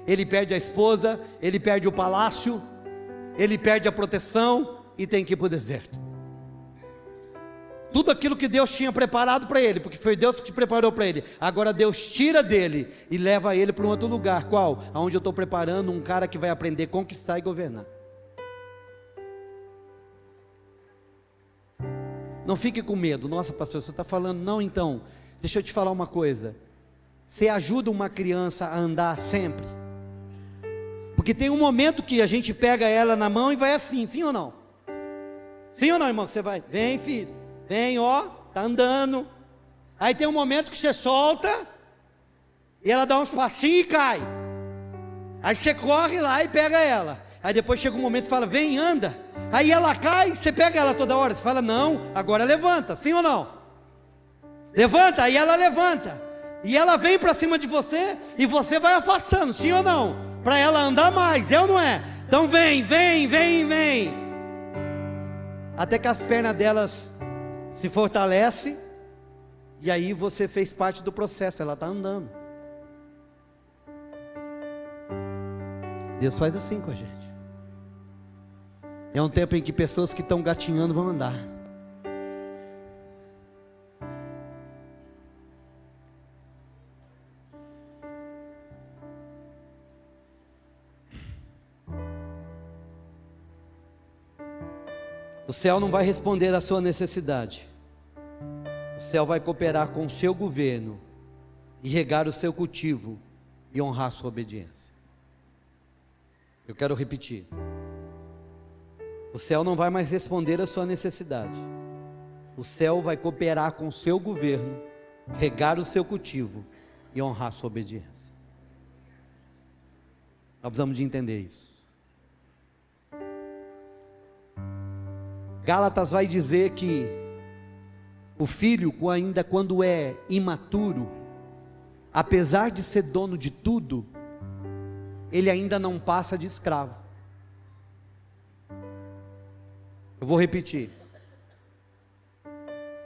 ele perde a esposa, ele perde o palácio, ele perde a proteção e tem que ir para o deserto. Tudo aquilo que Deus tinha preparado para ele, porque foi Deus que preparou para ele, agora Deus tira dele e leva ele para um outro lugar. Qual? Aonde eu estou preparando um cara que vai aprender a conquistar e governar. Não fique com medo. Nossa, pastor, você está falando, não, então, deixa eu te falar uma coisa. Você ajuda uma criança a andar sempre? Porque tem um momento que a gente pega ela na mão e vai assim, sim ou não? Sim ou não, irmão? Você vai, vem filho, vem, ó, tá andando. Aí tem um momento que você solta, e ela dá uns passinhos e cai. Aí você corre lá e pega ela. Aí depois chega um momento que fala, vem, anda. Aí ela cai, você pega ela toda hora, você fala, não, agora levanta, sim ou não? Levanta, aí ela levanta, e ela vem para cima de você, e você vai afastando, sim ou não? Para ela andar mais, é ou não é? Então vem, até que as pernas delas se fortalecem, e aí você fez parte do processo, ela está andando. Deus faz assim com a gente. É um tempo em que pessoas que estão gatinhando vão andar. O céu não vai responder à sua necessidade. O céu vai cooperar com o seu governo e regar o seu cultivo e honrar a sua obediência. Eu quero repetir. O céu não vai mais responder à sua necessidade. O céu vai cooperar com o seu governo, regar o seu cultivo e honrar a sua obediência. Nós precisamos de entender isso. Gálatas vai dizer que o filho, ainda quando é imaturo, apesar de ser dono de tudo, ele ainda não passa de escravo. Eu vou repetir.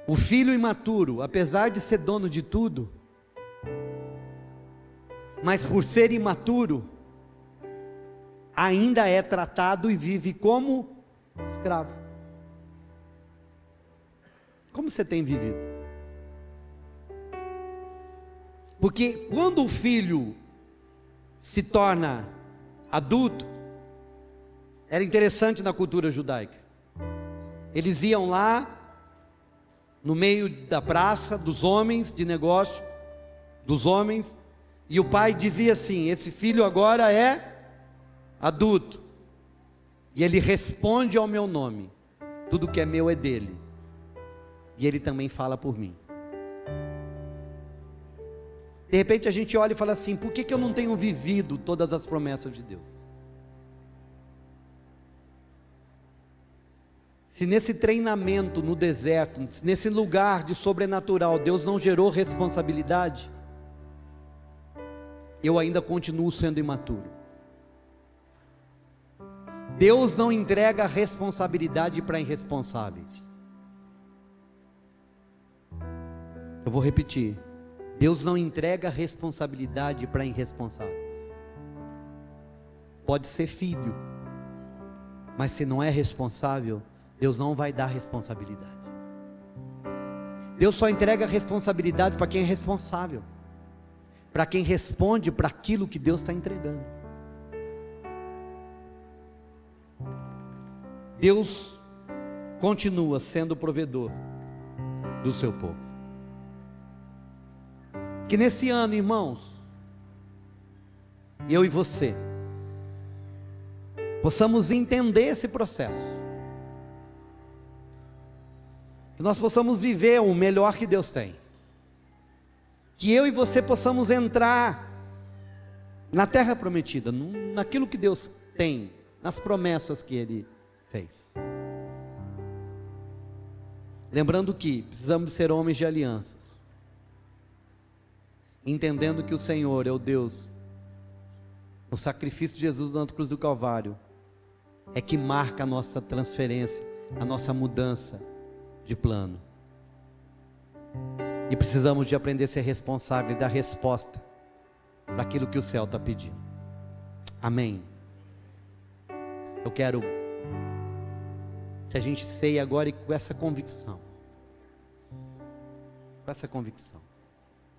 O filho imaturo, apesar de ser dono de tudo, mas por ser imaturo, ainda é tratado e vive como escravo. Como você tem vivido? Porque quando o filho se torna adulto, era interessante na cultura judaica. Eles iam lá no meio da praça dos homens de negócio, dos homens, e o pai dizia assim: esse filho agora é adulto, e ele responde ao meu nome, tudo que é meu é dele, e ele também fala por mim. De repente a gente olha e fala assim: por que eu não tenho vivido todas as promessas de Deus? Se nesse treinamento no deserto, nesse lugar de sobrenatural, Deus não gerou responsabilidade, eu ainda continuo sendo imaturo. Deus não entrega responsabilidade para irresponsáveis. Eu vou repetir. Deus não entrega responsabilidade para irresponsáveis. Pode ser filho, mas se não é responsável, Deus não vai dar responsabilidade. Deus só entrega responsabilidade para quem é responsável, para quem responde para aquilo que Deus está entregando. Deus continua sendo o provedor do seu povo. Que nesse ano, irmãos, eu e você, possamos entender esse processo. Que nós possamos viver o melhor que Deus tem. Que eu e você possamos entrar na terra prometida, naquilo que Deus tem, nas promessas que Ele fez. Lembrando que precisamos ser homens de alianças. Entendendo que o Senhor é o Deus, o sacrifício de Jesus na cruz do Calvário é que marca a nossa transferência, a nossa mudança de plano. E precisamos de aprender a ser responsáveis da resposta para aquilo que o céu está pedindo. Amém. Eu quero que a gente ceie agora e com essa convicção. Com essa convicção.